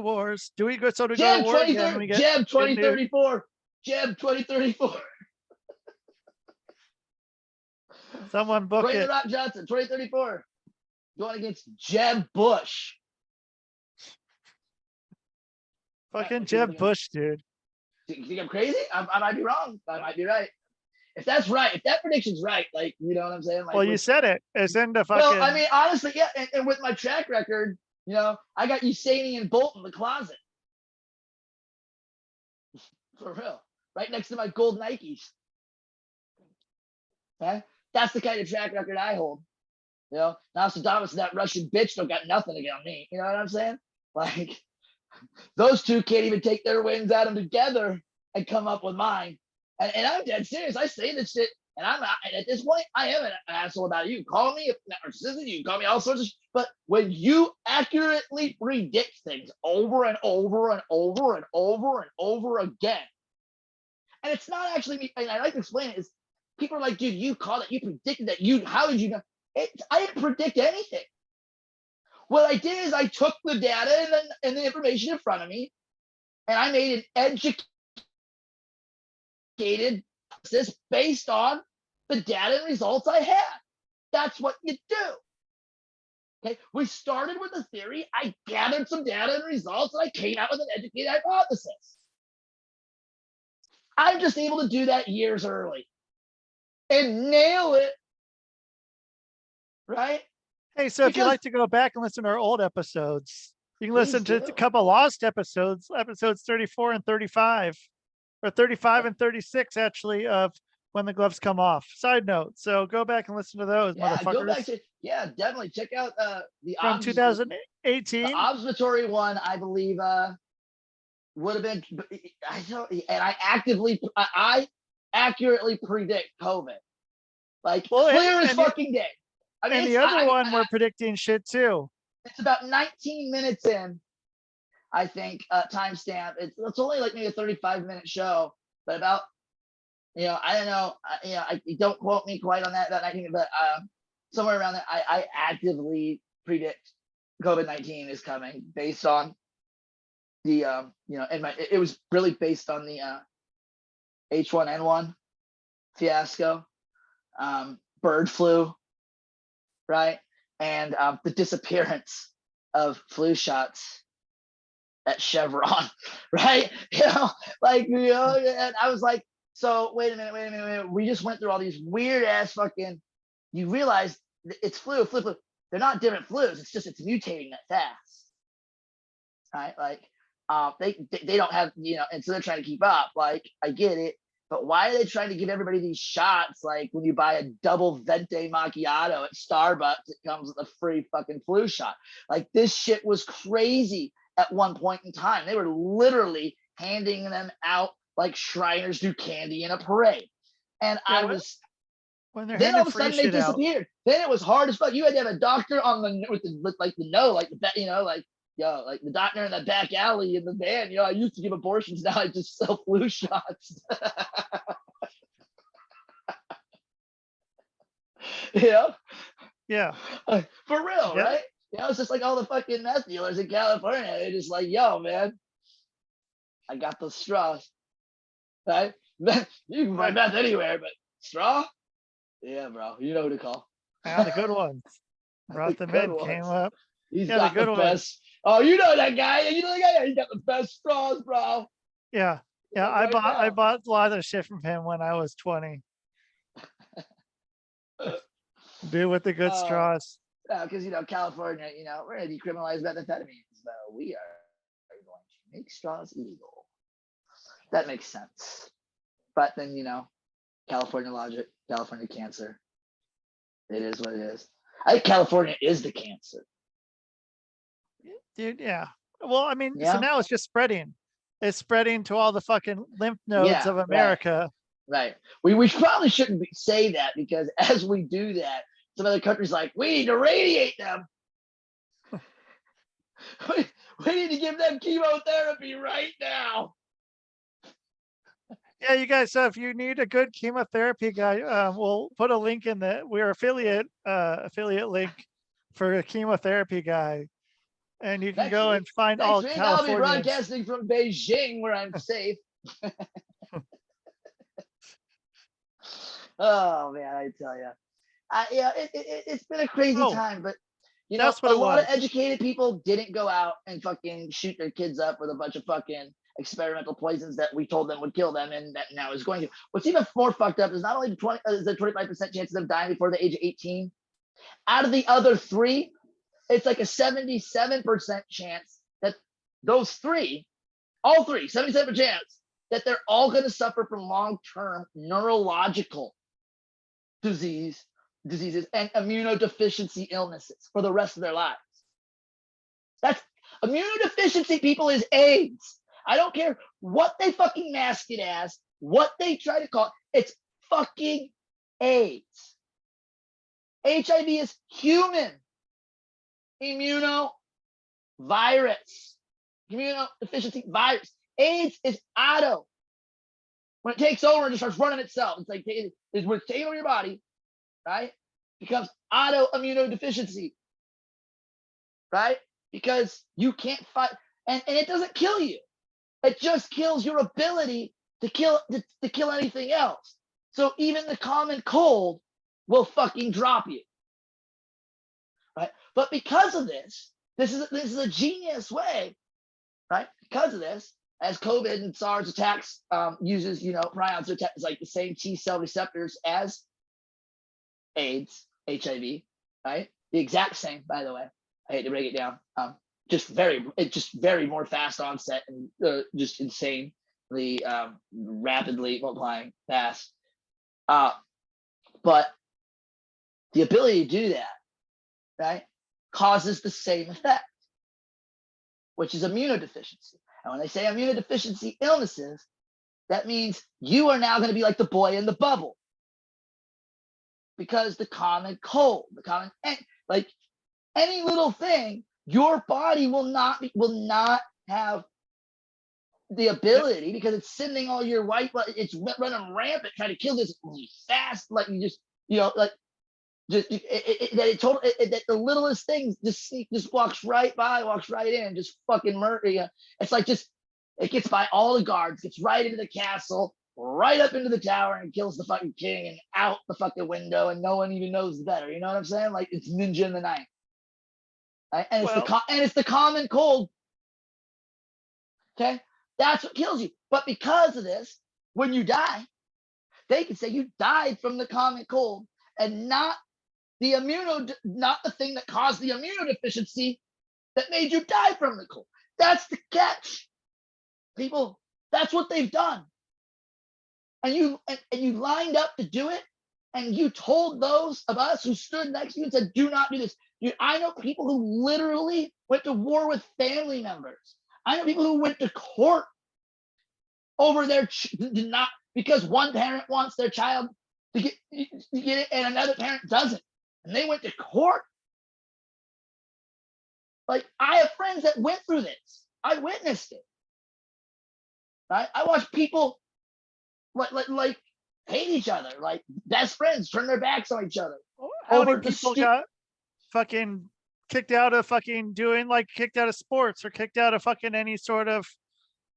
wars. Do we go to Jeb war again? Jeb 2034. Jeb 2034. Someone book Dwayne it. The Rock Johnson 2034. Going against Jeb Bush. Fucking Jeb Bush, dude. Do you think I'm crazy? I might be wrong. I might be right. If that's right, if that prediction's right, like, you know what I'm saying? Like, well, you said it. It's in the fucking. Well, I mean, honestly, yeah. And with my track record, I got Usaini and Bolt in the closet. For real. Right next to my gold Nikes. Okay? That's the kind of track record I hold. Now Saddam and that Russian bitch don't got nothing against me. You know what I'm saying? Like, those two can't even take their wins at them together and come up with mine. And I'm dead serious. I say this shit, and at this point, I am an asshole about it. You can call me a narcissist, you can call me all sorts of shit, but when you accurately predict things over and over and over and over and over again, and it's not actually me, and I like to explain it, is people are like, dude, you called it, you predicted that, how did you know? I didn't predict anything. What I did is I took the data and the information in front of me, and I made an educated process based on the data and results I had. That's what you do. Okay, we started with a theory. I gathered some data and results, and I came out with an educated hypothesis. I'm just able to do that years early and nail it, right? Hey, so if you'd like to go back and listen to our old episodes, you can listen to a couple lost episodes 34 and 35, or 35 and 36, actually, of When the Gloves Come Off. Side note. So go back and listen to those, motherfuckers. Go back to, definitely check out from 2018. The observatory one, I believe, would have been. I accurately predict COVID, like, clear as fucking day. I mean, and the other one we're predicting shit too. It's about 19 minutes in, I think, timestamp. It's only like maybe a 35-minute show, but about, I don't know, I don't quote me quite on that 19, but somewhere around there, I actively predict COVID-19 is coming based on and it was really based on the H1N1 fiasco, bird flu, right? And the disappearance of flu shots at Chevron, right? And I was like, so wait a minute. We just went through all these weird ass fucking, you realize it's flu. They're not different flus. It's just, it's mutating that fast, right? Like, they don't have, and so they're trying to keep up. Like, I get it, but why are they trying to give everybody these shots? Like, when you buy a double venti macchiato at Starbucks, it comes with a free fucking flu shot. Like, this shit was crazy at one point in time. They were literally handing them out like Shriners do candy in a parade. And Yeah, I was, when they're then all handing of a free sudden they shit out. disappeared. Then it was hard as fuck. You had to have a doctor on the with the no, like the like, like the doctor in the back alley in the van. I used to give abortions, now I just sell flu shots. Yeah. For real, Yeah. right? It's just like all the fucking meth dealers in California. They're just like, yo, man, I got those straws, right? You can find meth anywhere, but straw? Yeah, bro. You know who to call. Yeah, the good ones. Brought them in, came up. He's Yeah, got the the good best. ones. Oh, you know that guy. You know the guy. Yeah, he got the best straws, bro. Yeah. Yeah, Like I bought a lot of shit from him when I was 20. Do with the good straws. Because California, we're gonna decriminalize methamphetamine, so we are going to make straws illegal. That makes sense. But then California logic, California cancer. It is what it is. I think California is the cancer. Dude, yeah. Well, I mean, Yeah. so now it's just spreading. It's spreading to all the fucking lymph nodes of America. Right. We probably shouldn't say that, because as we do that, some other countries like, we need to radiate them. we need to give them chemotherapy right now. Yeah, you guys, if you need a good chemotherapy guy, we'll put a link in we're affiliate link for a chemotherapy guy. And you can go and find all Californians. I'll be broadcasting from Beijing, where I'm safe. Oh man, I tell you, it's been a crazy time. But that's a lot of educated people didn't go out and fucking shoot their kids up with a bunch of fucking experimental poisons that we told them would kill them, and that now is going to. What's even more fucked up is not only the 25% chances of dying before the age of 18. Out of the other 3, it's like a 77% chance that those 3, all 3, 77% chance that they're all going to suffer from long-term neurological diseases and immunodeficiency illnesses for the rest of their lives. That's immunodeficiency, people, is AIDS. I don't care what they fucking mask it as, what they try to call it. It's fucking AIDS. HIV is human immunovirus, immunodeficiency virus. AIDS is auto. When it takes over and just starts running itself, it's like it's when it's taking over your body, right? Becomes auto immunodeficiency, right? Because you can't fight, and it doesn't kill you. It just kills your ability to kill anything else. So even the common cold will fucking drop you, right? But because of this is a genius way, right? Because of this, as COVID and SARS attacks uses prions to attack, it's like the same T cell receptors as AIDS, HIV, right? The exact same, by the way. I hate to break it down. Just very more fast onset and just insanely rapidly multiplying fast. But the ability to do that, right, causes the same effect, which is immunodeficiency. And when they say immunodeficiency illnesses, that means you are now going to be like the boy in the bubble. Because the common cold, like any little thing, your body will not have the ability, because it's sending all your white blood, it's running rampant trying to kill this fast, like you just like that the littlest things just walks right by, walks right in, just fucking murder you. It's like just it gets by all the guards, gets right into the castle, right up into the tower, and kills the fucking king and out the fucking window, and no one even knows better. You know what I'm saying? Like it's Ninja in the Night, right? And it's the common cold. Okay, that's what kills you. But because of this, when you die, they can say you died from the common cold and not the thing that caused the immunodeficiency that made you die from the cold. That's the catch, people. That's what they've done. And you lined up to do it, and you told those of us who stood next to you and said, "Do not do this." I know people who literally went to war with family members. I know people who went to court over not because one parent wants their child to get it and another parent doesn't, and they went to court. Like I have friends that went through this. I witnessed it. Right? I watched people like hate each other, like best friends turn their backs on each other. How many people got fucking kicked out of fucking kicked out of sports or kicked out of fucking any sort of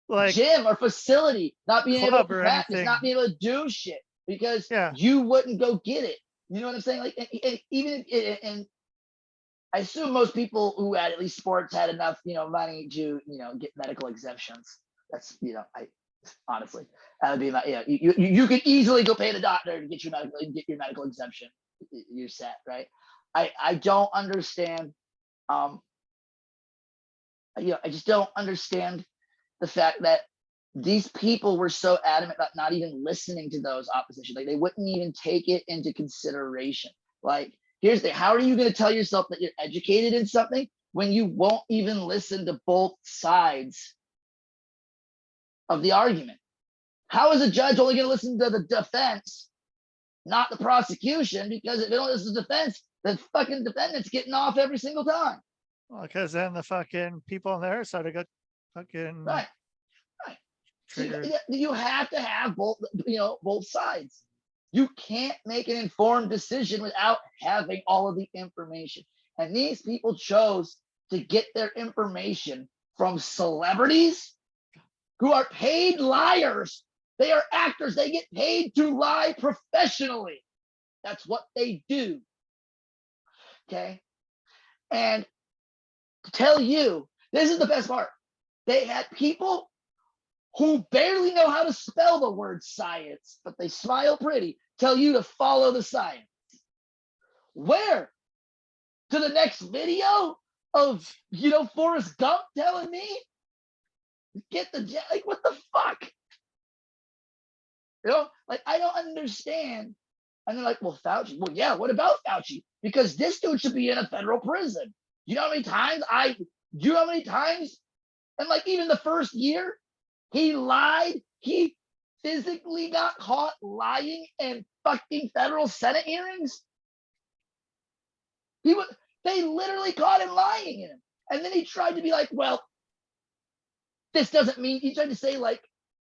like gym or facility, not being able to practice, anything. not being able to do shit because you wouldn't go get it. You know what I'm saying? Like, and I assume most people who had at least sports had enough, money to, get medical exemptions. That's, I honestly, that would be my, you could easily go pay the doctor to get your medical exemption. You're set, right? I don't understand. I just don't understand the fact that these people were so adamant about not even listening to those opposition. Like they wouldn't even take it into consideration. Like, how are you going to tell yourself that you're educated in something when you won't even listen to both sides of the argument? How is a judge only going to listen to the defense, not the prosecution? Because if they don't listen to the defense, the fucking defendant's getting off every single time. Well, because then the fucking people on their side got fucking right. So you have to have both sides. You can't make an informed decision without having all of the information. And these people chose to get their information from celebrities who are paid liars. They are actors. They get paid to lie professionally. That's what they do. Okay. And to tell you, this is the best part. They had people who barely know how to spell the word science, but they smile pretty, tell you to follow the science. Where? To the next video of, Forrest Gump telling me? What the fuck? I don't understand. And they're like, well, Fauci. Well, yeah, what about Fauci? Because this dude should be in a federal prison. You know how many times and even the first year, he lied. He physically got caught lying in fucking federal Senate hearings. They literally caught him lying in him. And then he tried to be like, well, this doesn't mean, he tried to say like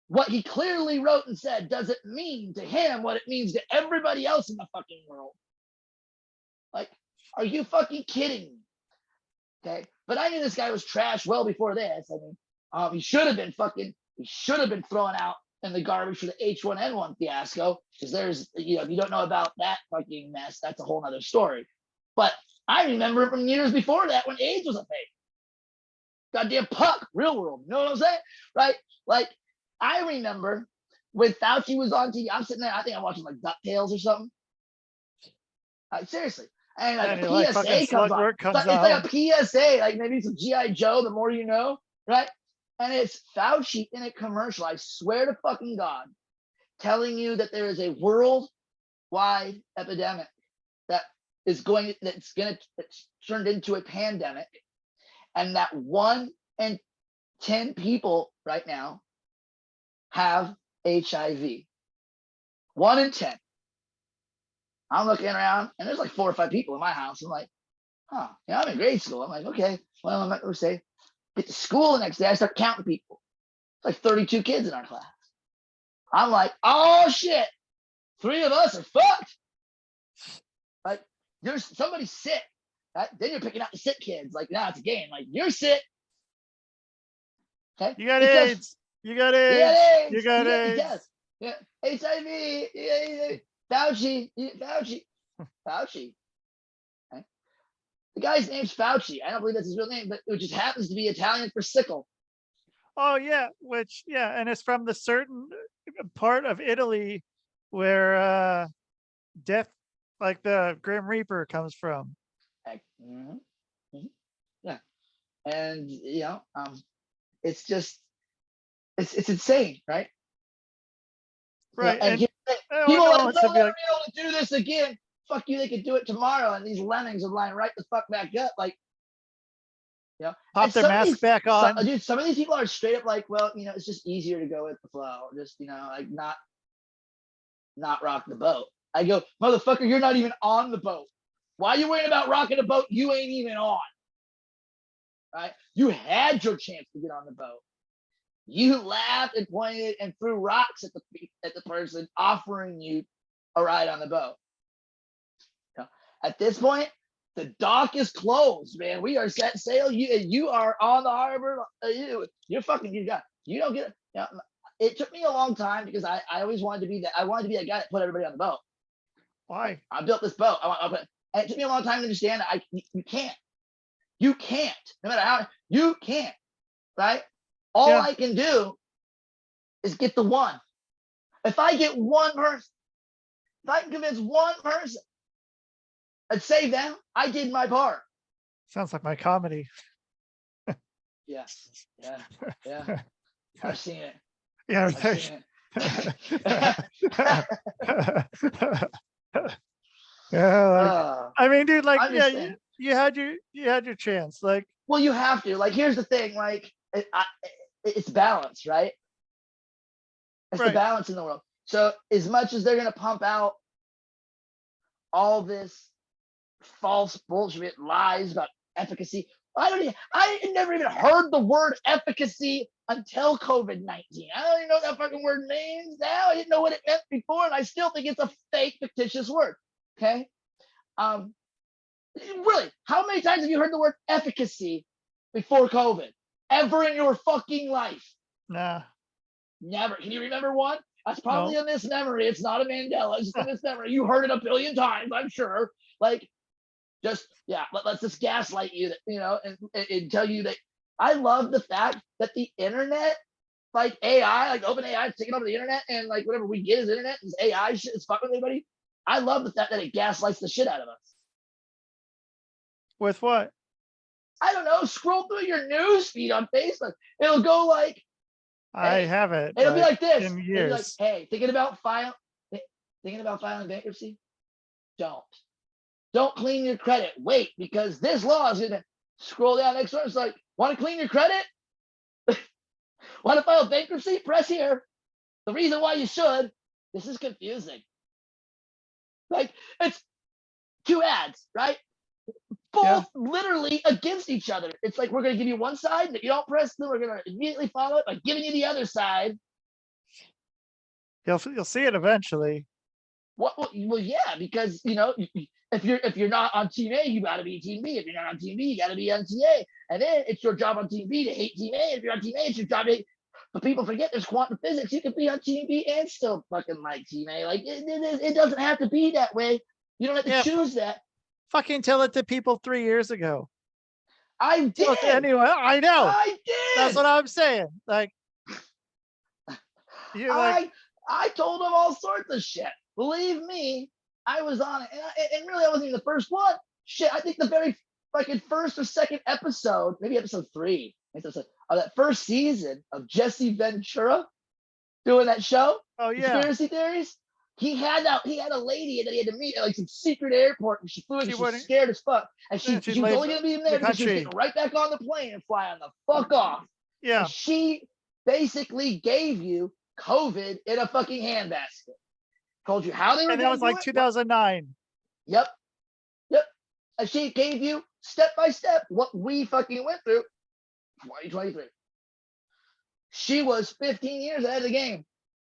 what he clearly wrote and said doesn't mean to him what it means to everybody else in the fucking world. Like, are you fucking kidding me? Okay. But I knew this guy was trash well before this. I mean, he should have been thrown out in the garbage for the H1N1 fiasco, because there's, if you don't know about that fucking mess, that's a whole nother story. But I remember from years before that when AIDS was a thing. Goddamn puck, real world. You know what I'm saying? Right? Like, I remember when Fauci was on TV, I'm sitting there, I think I'm watching like DuckTales or something. Seriously. And like a PSA comes on. It's like a PSA, like maybe some G.I. Joe, the more you know, right? And it's Fauci in a commercial, I swear to fucking God, telling you that there is a worldwide epidemic that's turned into a pandemic, and that 1 in 10 people right now have HIV. 1 in 10. I'm looking around, and there's like 4 or 5 people in my house. I'm like, I'm in grade school. I'm like, okay, well, I'm not going to say, get to school the next day. I start counting people. It's like 32 kids in our class. I'm like, oh shit, 3 of us are fucked. Like, You're somebody's sick. Right? Then you're picking out the sick kids. Like, now it's a game. Like, you're sick. Okay. You got Because AIDS. You got you got AIDS. You AIDS. got You got, AIDS. yeah. HIV. Yeah. Fauci. Fauci. Okay. The guy's name's Fauci. I don't believe that's his real name, but it just happens to be Italian for sickle. Oh yeah, which and it's from the certain part of Italy where death, like the Grim Reaper, comes from. Yeah, and it's just it's insane, right? Right, And and people no like, one wants to they'll be never like, be able to do this again. Fuck you, they could do it tomorrow, and these lemmings would line right the fuck back up, like, pop their mask back on. Dude, some of these people are straight up like, well, it's just easier to go with the flow, just like not rock the boat. I go, motherfucker, you're not even on the boat. Why are you worrying about rocking a boat you ain't even on? Right? You had your chance to get on the boat. You laughed and pointed and threw rocks at the person offering you a ride on the boat. At this point, the dock is closed, man. We are set sail. You are on the harbor. You're fucking. You don't get it. It took me a long time because I always wanted to be that. I wanted to be that guy that put everybody on the boat. Why? I built this boat. And it took me a long time to understand that you can't. You can't. No matter how you can't. Right? All I can do is get the one. If I get one person, if I can convince one person and save them, I did my part. Sounds like my comedy. Yeah. I've seen it. Yeah. I've seen it. I mean, dude, like, you had your chance. Like, well, you have to. Like, here's the thing. Like, it's balance, right? It's the balance in the world. So, as much as they're gonna pump out all this false bullshit lies about efficacy, I never even heard the word efficacy until COVID-19. I don't even know what that fucking word means now. I didn't know what it meant before, and I still think it's a fake, fictitious word. Okay. Really, how many times have you heard the word efficacy before COVID? Ever in your fucking life? Nah. Never. Can you remember one? That's probably a mismemory. It's not a Mandela. It's just a mismemory. You heard it a billion times, I'm sure. Like, let's just gaslight you, and tell you that I love the fact that the internet, like AI, like OpenAI is taking over the internet, and like whatever we get is internet, is AI shit, is fucking with anybody. I love the fact that it gaslights the shit out of us. With what? I don't know. Scroll through your news feed on Facebook. It'll go like, I have it. It'll be like this. It'll be like, hey, thinking about filing bankruptcy? Don't clean your credit. Wait, because this law is gonna scroll down next door. It's like, want to clean your credit? Want to file bankruptcy? Press here. The reason why you should. This is confusing. Like, it's two ads, right? Both literally against each other. It's like, we're going to give you one side that you don't press, then we're going to immediately follow it by giving you the other side. You'll see it eventually. Well, yeah, because if you're not on team A, you got to be team B. If you're not on team B, you got to be on team A. And then it's your job on team B to hate team A. If you're on team A, it's your job to hate. But people forget there's quantum physics. You can be on team B and still fucking like team A. Like, it doesn't have to be that way. You don't have to choose that. Fucking tell it to people 3 years ago. I did. Look, anyway, I know. I did. That's what I'm saying. Like, I told them all sorts of shit. Believe me, I was on it, and really, I wasn't even the first one. Shit, I think the very fucking first or second episode, maybe episode 3, of that first season of Jesse Ventura doing that show. Oh yeah, conspiracy theories. He had a lady that he had to meet at like some secret airport, and she flew in. She was scared as fuck, and she was only gonna be in there because she was getting right back on the plane and fly on the fuck off. Yeah, and she basically gave you COVID in a fucking handbasket. Told you how they were. And that was like 2009. Yep. And she gave you step by step what we fucking went through. 2023. She was 15 years ahead of the game.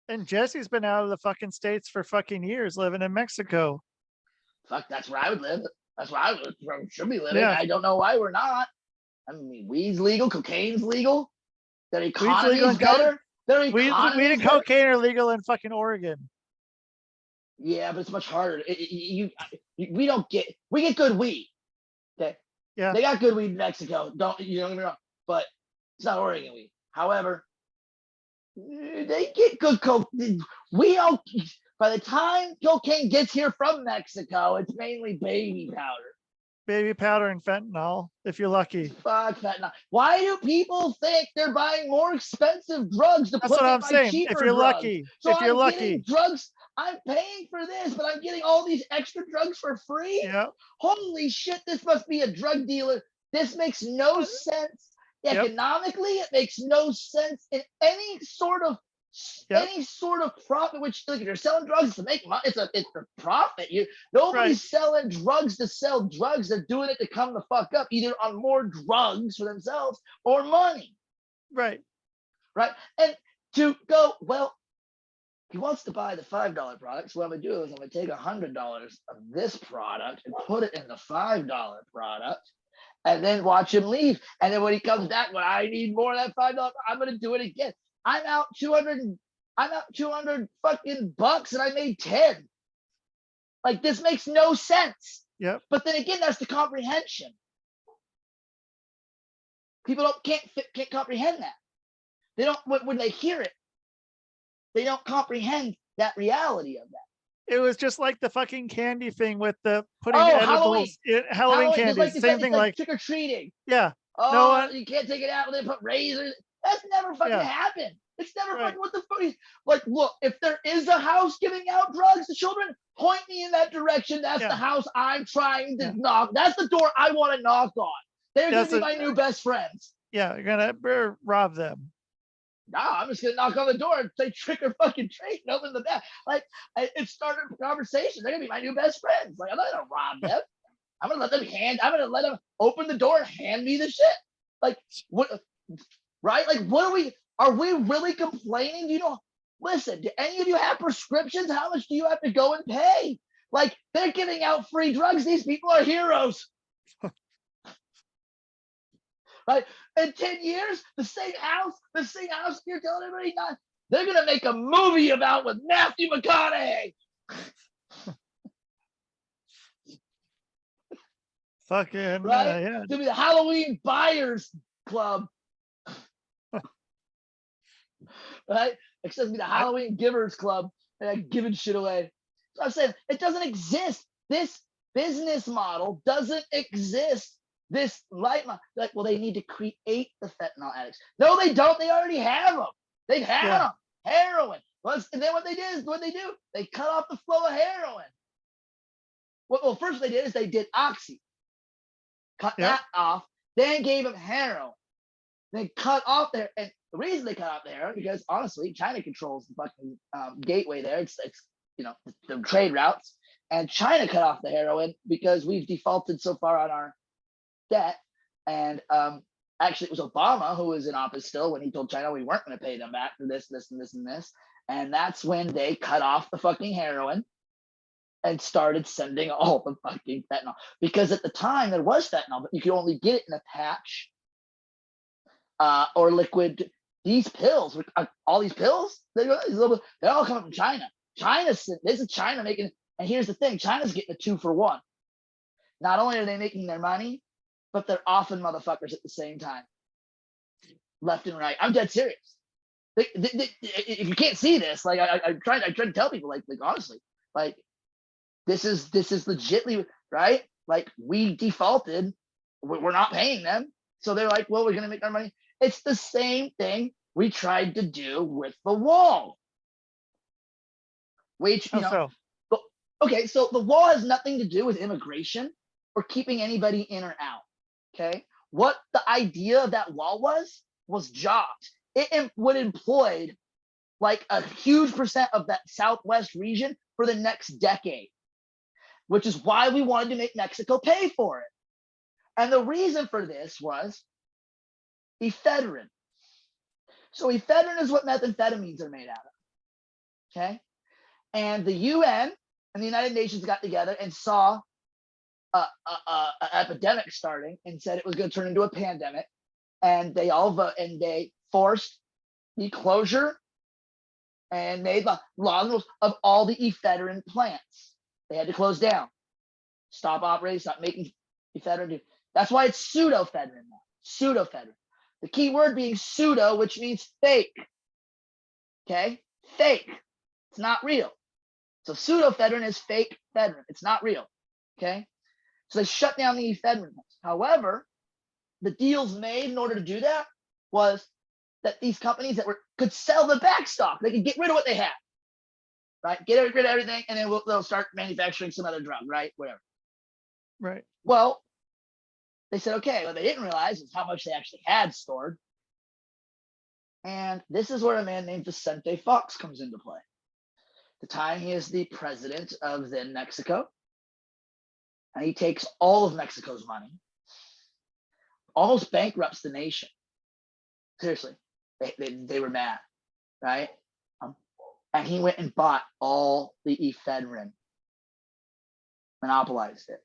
And Jesse's been out of the fucking States for fucking years, living in Mexico. fuck, that's where I would live. That's where I should be living. Yeah. I don't know why we're not. I mean, weed's legal, cocaine's legal. Their Weed's economy legal is and better. Their weed economy and is better. cocaine are legal in fucking Oregon. Yeah, but it's much harder. We get good weed. Okay. Yeah. They got good weed in Mexico. Don't get me wrong, but it's not Oregon weed. However, they get good coke. We don't. By the time cocaine gets here from Mexico, it's mainly baby powder. Baby powder and fentanyl, if you're lucky. Fuck fentanyl. Why do people think they're buying more expensive drugs to That's put what in I'm my saying. cheaper If you're drugs? lucky, So if you're I'm lucky, getting drugs. I'm paying for this, but I'm getting all these extra drugs for free. yeah. Holy shit! This must be a drug dealer. This makes no sense Yep. economically. It makes no sense in any sort of profit. Which, look, if you're selling drugs to make money, it's a profit. Nobody's selling drugs to sell drugs. They're doing it to come the fuck up, either on more drugs for themselves or money. Right. And to go, well, he wants to buy the $5 products. What I'm gonna do is I'm gonna take $100 of this product and put it in the $5 product, and then watch him leave. And then when he comes back, when I need more of that $5, I'm gonna do it again. I'm out 200 fucking bucks, and I made 10. Like, this makes no sense. Yep. But then again, that's the comprehension. People can't comprehend that. They don't, when they hear it, they don't comprehend that reality of that. It was just like the fucking candy thing with the putting edibles in Halloween candy. Same thing, like trick or treating. Yeah. Oh, you can't take it out. They put razors. That's never fucking happened. It's never fucking, what the fuck? Like, look, if there is a house giving out drugs to children, point me in that direction. That's the house I'm trying to knock. That's the door I want to knock on. They're going to be my new best friends. Yeah, you're going to rob them. No, I'm just gonna knock on the door and say trick or fucking treat and open the back. Like, it started a conversation. They're gonna be my new best friends. Like, I'm not gonna rob them. I'm gonna let them open the door and hand me the shit. Like, what? Right? Like, are we really complaining? Listen, do any of you have prescriptions? How much do you have to go and pay? Like, they're giving out free drugs. These people are heroes. Right? In 10 years, the same house you're telling everybody not. They're gonna make a movie about with Matthew McConaughey. Fucking right? Yeah. It's gonna be the Halloween Buyers Club. Right? It's gonna be the Halloween Givers Club, and giving shit away. So I'm saying it doesn't exist. This business model doesn't exist. This like, well, they need to create the fentanyl addicts. No, they don't. They already have them. They've had them. Heroin. And then what they do? They cut off the flow of heroin. Well, first they did is they did oxy. Cut that off. Then gave them heroin. They cut off there. And the reason they cut off the heroin, because honestly, China controls the fucking gateway there. It's the trade routes. And China cut off the heroin because we've defaulted so far on our debt. And actually, it was Obama who was in office still when he told China we weren't going to pay them back for this, this, and this, and this. And that's when they cut off the fucking heroin and started sending all the fucking fentanyl. Because at the time there was fentanyl, but you could only get it in a patch or liquid. These pills, all these pills, they're all coming from China. This is China making. And here's the thing: China's getting a 2-for-1. Not only are they making their money, but they're offing motherfuckers at the same time, left and right. I'm dead serious. If you can't see this, like I try to tell people, like honestly, like this is legitly right. Like, we defaulted, we're not paying them, so they're like, well, we're gonna make our money. It's the same thing we tried to do with the wall, which okay, so the wall has nothing to do with immigration or keeping anybody in or out. Okay, what the idea of that wall was jobs. It would employ like a huge percent of that Southwest region for the next decade, which is why we wanted to make Mexico pay for it. And the reason for this was ephedrine. So ephedrine is what methamphetamines are made out of. Okay, and the UN and the United Nations got together and saw a epidemic starting and said it was going to turn into a pandemic, and they all vote and they forced the closure and made the laws of all the ephedrine plants. They had to close down, stop operating, stop making ephedrine. That's why it's pseudoephedrine now. Pseudoephedrine. The key word being pseudo, which means fake. Okay, fake. It's not real. So pseudoephedrine is fake ephedrine. It's not real. Okay, so they shut down the ephedrine. However, the deals made in order to do that was that these companies that could sell the back stock, they could get rid of what they had, right? Get rid of everything, and then they'll start manufacturing some other drug, right? Whatever. Right. Well, they said, okay, what they didn't realize is how much they actually had stored. And this is where a man named Vicente Fox comes into play. At the time, he is the president of then Mexico. And he takes all of Mexico's money, almost bankrupts the nation. Seriously, they were mad, right? And he went and bought all the ephedrine, monopolized it.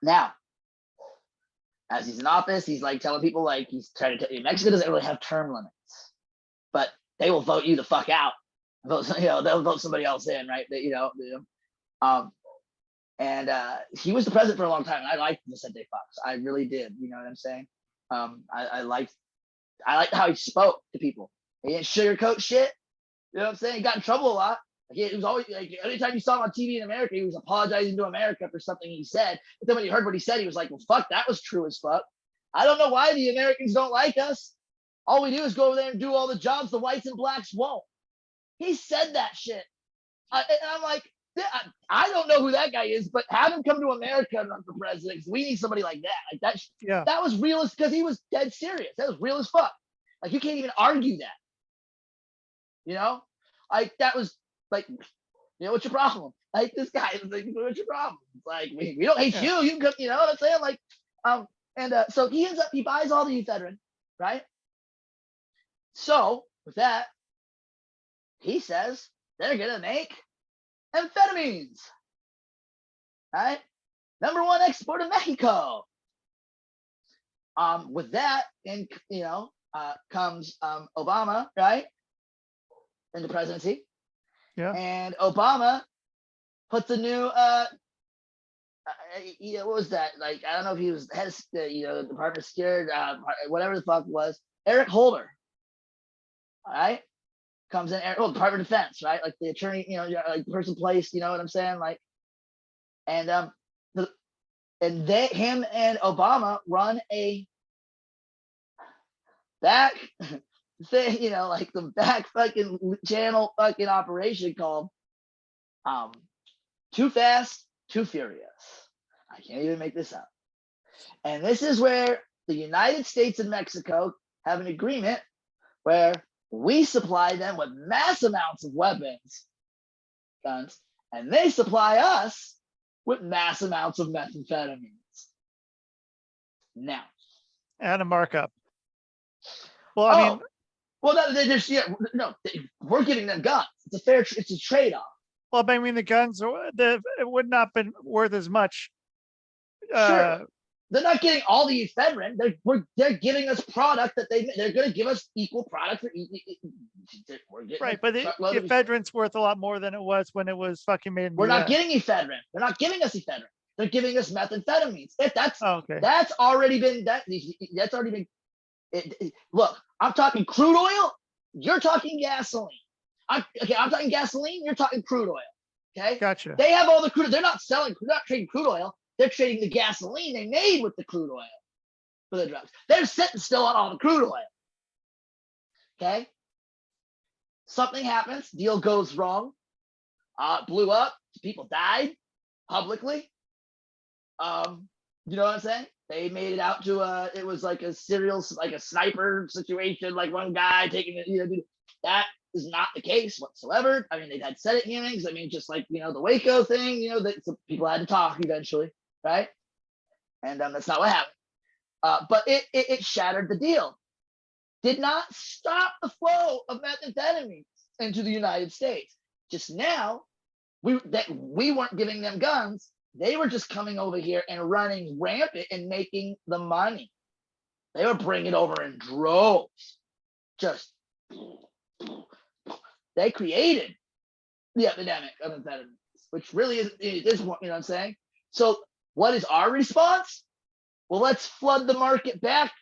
Now, as he's in office, he's like telling people, like, he's trying to tell you, Mexico doesn't really have term limits, but they will vote you the fuck out. Vote, they'll vote somebody else in, right? And he was the president for a long time, and I liked Vicente Fox. I really did. You know what I'm saying? I liked how he spoke to people. He didn't sugarcoat shit. You know what I'm saying? He got in trouble a lot. It was always like anytime you saw him on TV in America, he was apologizing to America for something he said. But then when he heard what he said, he was like, well, fuck, that was true as fuck. I don't know why the Americans don't like us. All we do is go over there and do all the jobs the whites and blacks won't. He said that shit. And I'm like, I don't know who that guy is, but have him come to America and run for president, because we need somebody like that. Like that, Yeah. That was real, because he was dead serious. That was real as fuck. Like, you can't even argue that. You know? Like, that was like, what's your problem? Like, this guy is like, what's your problem? Like, we don't hate you. You can come, you know what I'm saying? Like, so he buys all the ephedrine, right? So with that, he says they're gonna make amphetamines, right? #1 export in Mexico. With that, and comes Obama, right, into presidency. Yeah. And Obama puts a new what was that? Like, I don't know if he was head of the Department of Scared, whatever the fuck it was. Eric Holder, all right, comes in. Department of Defense, right? Like the attorney, like the person placed. You know what I'm saying? Like, and him and Obama run a back thing, like the back fucking channel fucking operation called Too Fast, Too Furious. I can't even make this up. And this is where the United States and Mexico have an agreement where we supply them with mass amounts of weapons, guns, and they supply us with mass amounts of methamphetamines. Now. And a markup. Well, I mean, we're giving them guns. It's a trade-off. Well, I mean, the guns, it would not have been worth as much. Sure. They're not getting all the ephedrine. They're giving us product that they're going to give us equal product. Right, but the ephedrine's worth a lot more than it was when it was fucking made in the We're not US. getting ephedrine. They're not giving us ephedrine. They're giving us methamphetamines. Okay. That's already been look, I'm talking crude oil. You're talking gasoline. I'm talking gasoline. You're talking crude oil. Okay. Gotcha. They have all the crude. They're not trading crude oil. They're trading the gasoline they made with the crude oil for the drugs. They're sitting still on all the crude oil. Okay. Something happens. Deal goes wrong. Blew up. People died publicly. You know what I'm saying? They made it out to it was like a sniper situation, like one guy taking it. That is not the case whatsoever. I mean, they've had Senate hearings. I mean, just like the Waco thing, that people had to talk eventually, right? And that's not what happened. But it shattered the deal. Did not stop the flow of methamphetamines into the United States. Just now, we weren't giving them guns. They were just coming over here and running rampant and making the money. They were bringing it over in droves. Just they created the epidemic of amphetamines, which really is what, you know what I'm saying? So what is our response? Well, let's flood the market back.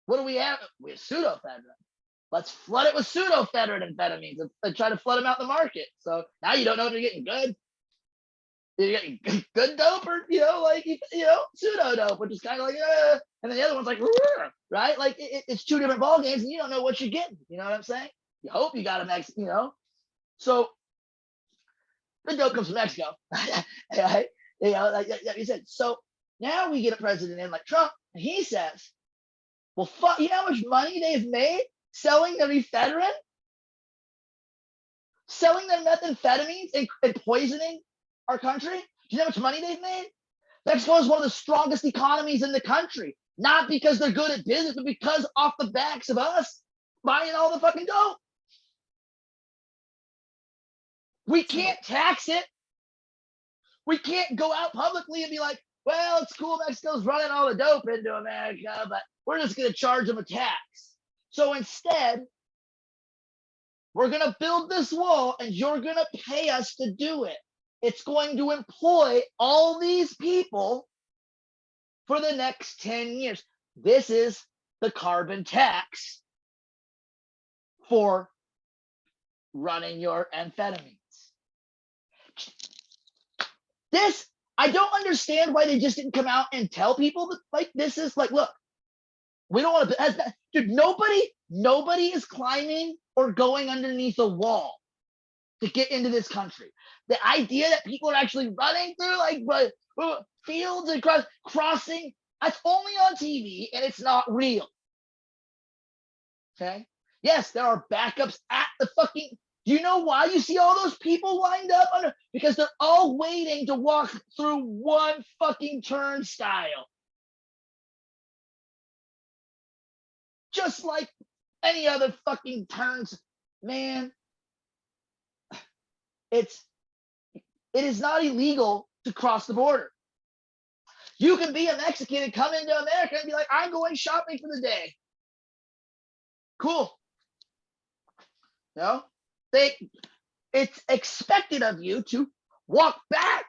What do we have? We have pseudoephedrine. Let's flood it with pseudoephedrine amphetamines and try to flood them out the market. So now you don't know if you're getting good. You're getting good dope or, like, pseudo dope, which is kind of like, and then the other one's like, right? Like it's two different ball games and you don't know what you're getting. You know what I'm saying? You hope you got a Mexico, So the dope comes from Mexico. Right? Like you said. So now we get a president in like Trump, and he says, well, fuck, you know how much money they've made selling their ephedrine? Selling their methamphetamines and poisoning our country? Do you know how much money they've made? Mexico is one of the strongest economies in the country, not because they're good at business, but because off the backs of us buying all the fucking dope. We can't tax it. We can't go out publicly and be like, well, it's cool, Mexico's running all the dope into America, but we're just going to charge them a tax. So instead, we're going to build this wall and you're going to pay us to do it. It's going to employ all these people for the next 10 years. This is the carbon tax for running your amphetamines. This, I don't understand why they just didn't come out and tell people that, like, this is like, look, we don't want to, dude, nobody is climbing or going underneath a wall to get into this country. The idea that people are actually running through like fields and crossing, that's only on TV and it's not real. Okay. Yes, there are backups at the fucking, do you know why you see all those people lined up under? Because they're all waiting to walk through one fucking turnstile. Just like any other fucking turns, man. It is not illegal to cross the border. You can be a Mexican and come into America and be like, I'm going shopping for the day. Cool. No? It's expected of you to walk back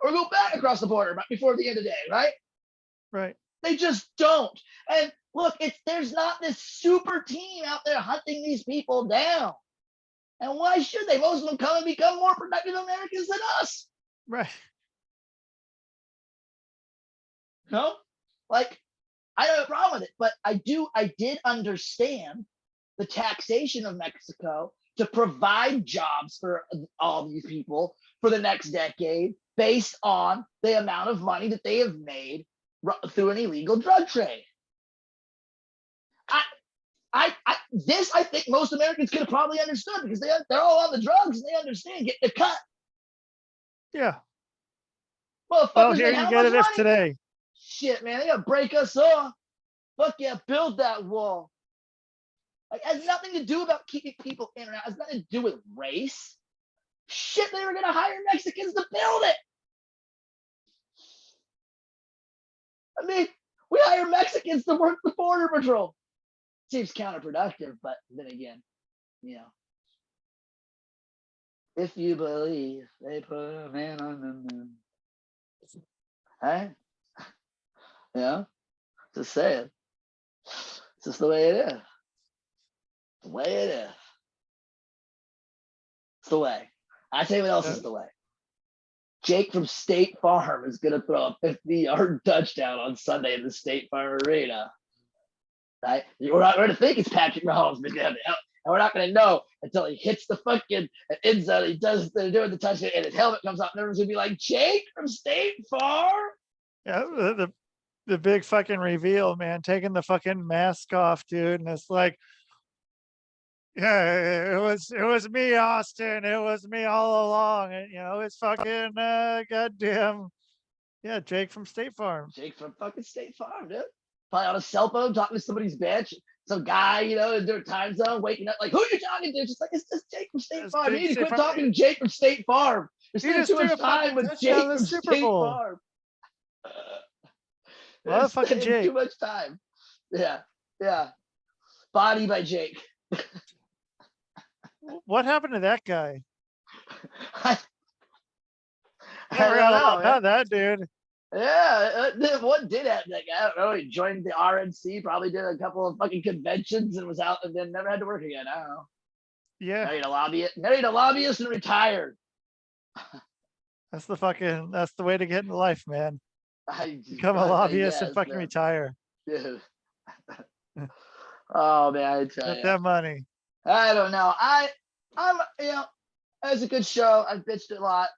or go back across the border before the end of the day, right? Right. They just don't. And look, there's not this super team out there hunting these people down. And why should they? Most of them come and become more productive Americans than us. Right. No? Like, I don't have a problem with it, but I did understand the taxation of Mexico to provide jobs for all these people for the next decade based on the amount of money that they have made through an illegal drug trade. I think most Americans could have probably understood because they're all on the drugs and they understand getting a cut. Yeah. Well, here you get it today. Shit, man, they gotta break us off. Fuck yeah, build that wall. Like, it has nothing to do about keeping people in or out. It has nothing to do with race. Shit, they were gonna hire Mexicans to build it. I mean, we hire Mexicans to work the border patrol. Seems counterproductive, but then again, if you believe they put a man on the moon, hey, just say it. It's just the way it is. The way it is. It's the way. I tell you what else is the way. Jake from State Farm is gonna throw a 50-yard touchdown on Sunday in the State Farm Arena. Right? We're not going to think it's Patrick Mahomes, and we're not going to know until he hits the fucking end zone. He does doing the touchdown, and his helmet comes off, and everyone's going to be like, Jake from State Farm? Yeah, the big fucking reveal, man, taking the fucking mask off, dude, and it's like, yeah, it was me, Austin. It was me all along, and it's fucking goddamn, yeah, Jake from State Farm. Jake from fucking State Farm, dude. Probably on a cell phone talking to somebody's bench, some guy, you know, in their time zone, waking up like, who are you talking to? Just like, it's just Jake from State Farm. You need to quit talking to Jake from State Farm. You're spending too much time with Jake from State Farm. Motherfucking Jake. Too much time. Yeah. Yeah. Body by Jake. What happened to that guy? I don't know, man. That dude. Yeah, what did happen? Like, I don't know. He joined the RNC, probably did a couple of fucking conventions and was out, and then never had to work again. I don't know. Yeah. Married a lobbyist and retired. That's the way to get into life, man. Become a lobbyist and fucking retire. Dude. Oh man, I tell you. Get that money. I don't know. I'm you know, it was a good show. I've bitched it a lot.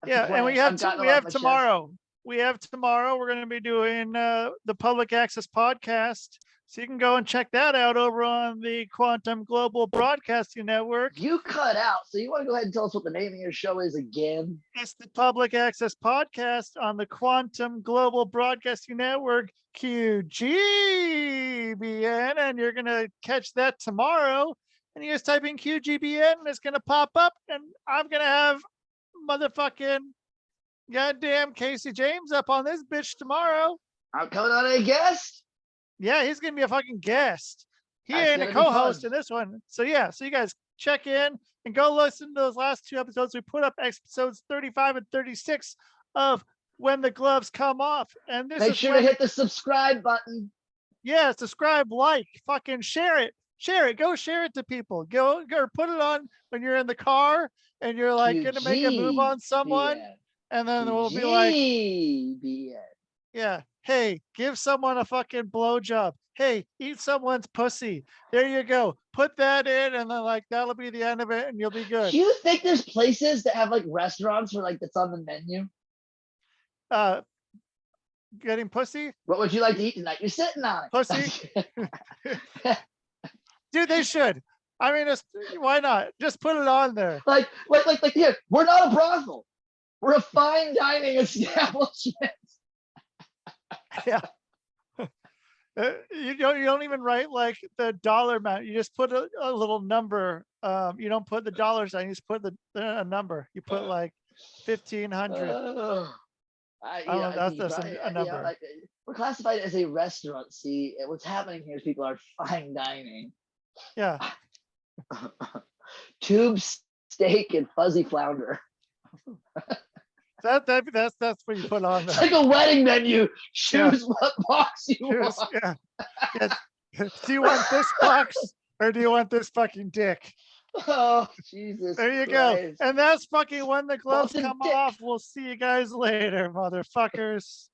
Yeah, and we have tomorrow. We have tomorrow. We're going to be doing the Public Access Podcast. So you can go and check that out over on the Quantum Global Broadcasting Network. You cut out. So you want to go ahead and tell us what the name of your show is again? It's the Public Access Podcast on the Quantum Global Broadcasting Network, QGBN. And you're going to catch that tomorrow. And you just type in QGBN and it's going to pop up. And I'm going to have motherfucking goddamn Casey James up on this bitch tomorrow. I'm coming on a guest. Yeah, he's gonna be a fucking guest. He ain't a co-host in this one. So yeah, so you guys check in and go listen to those last two episodes. We put up episodes 35 and 36 of When the Gloves Come Off. And this make sure to hit the subscribe button. Yeah, subscribe, like, fucking share it. Share it. Go share it to people. Go or put it on when you're in the car and you're like gonna make a move on someone. And then we'll be like, yeah, hey, give someone a fucking blowjob. Hey, eat someone's pussy. There you go. Put that in, and then like that'll be the end of it, and you'll be good. Do you think there's places that have like restaurants where like that's on the menu? Getting pussy? What would you like to eat tonight? You're sitting on it. Pussy. Dude, they should. I mean, why not? Just put it on there. Like here, we're not a brothel. We're a fine dining establishment. Yeah. You don't even write like the dollar amount. You just put a little number. You don't put the dollar sign. You just put a number. You put like 1,500. That's a number. Like, we're classified as a restaurant. See, what's happening here is people are fine dining. Yeah. Tube steak and fuzzy flounder. That's what you put on there. It's like a wedding menu. Choose what box you want. Yeah. Do you want this box or do you want this fucking dick? Oh, Jesus. There you Christ. go. And that's fucking When the Gloves Come Off. We'll see you guys later, motherfuckers.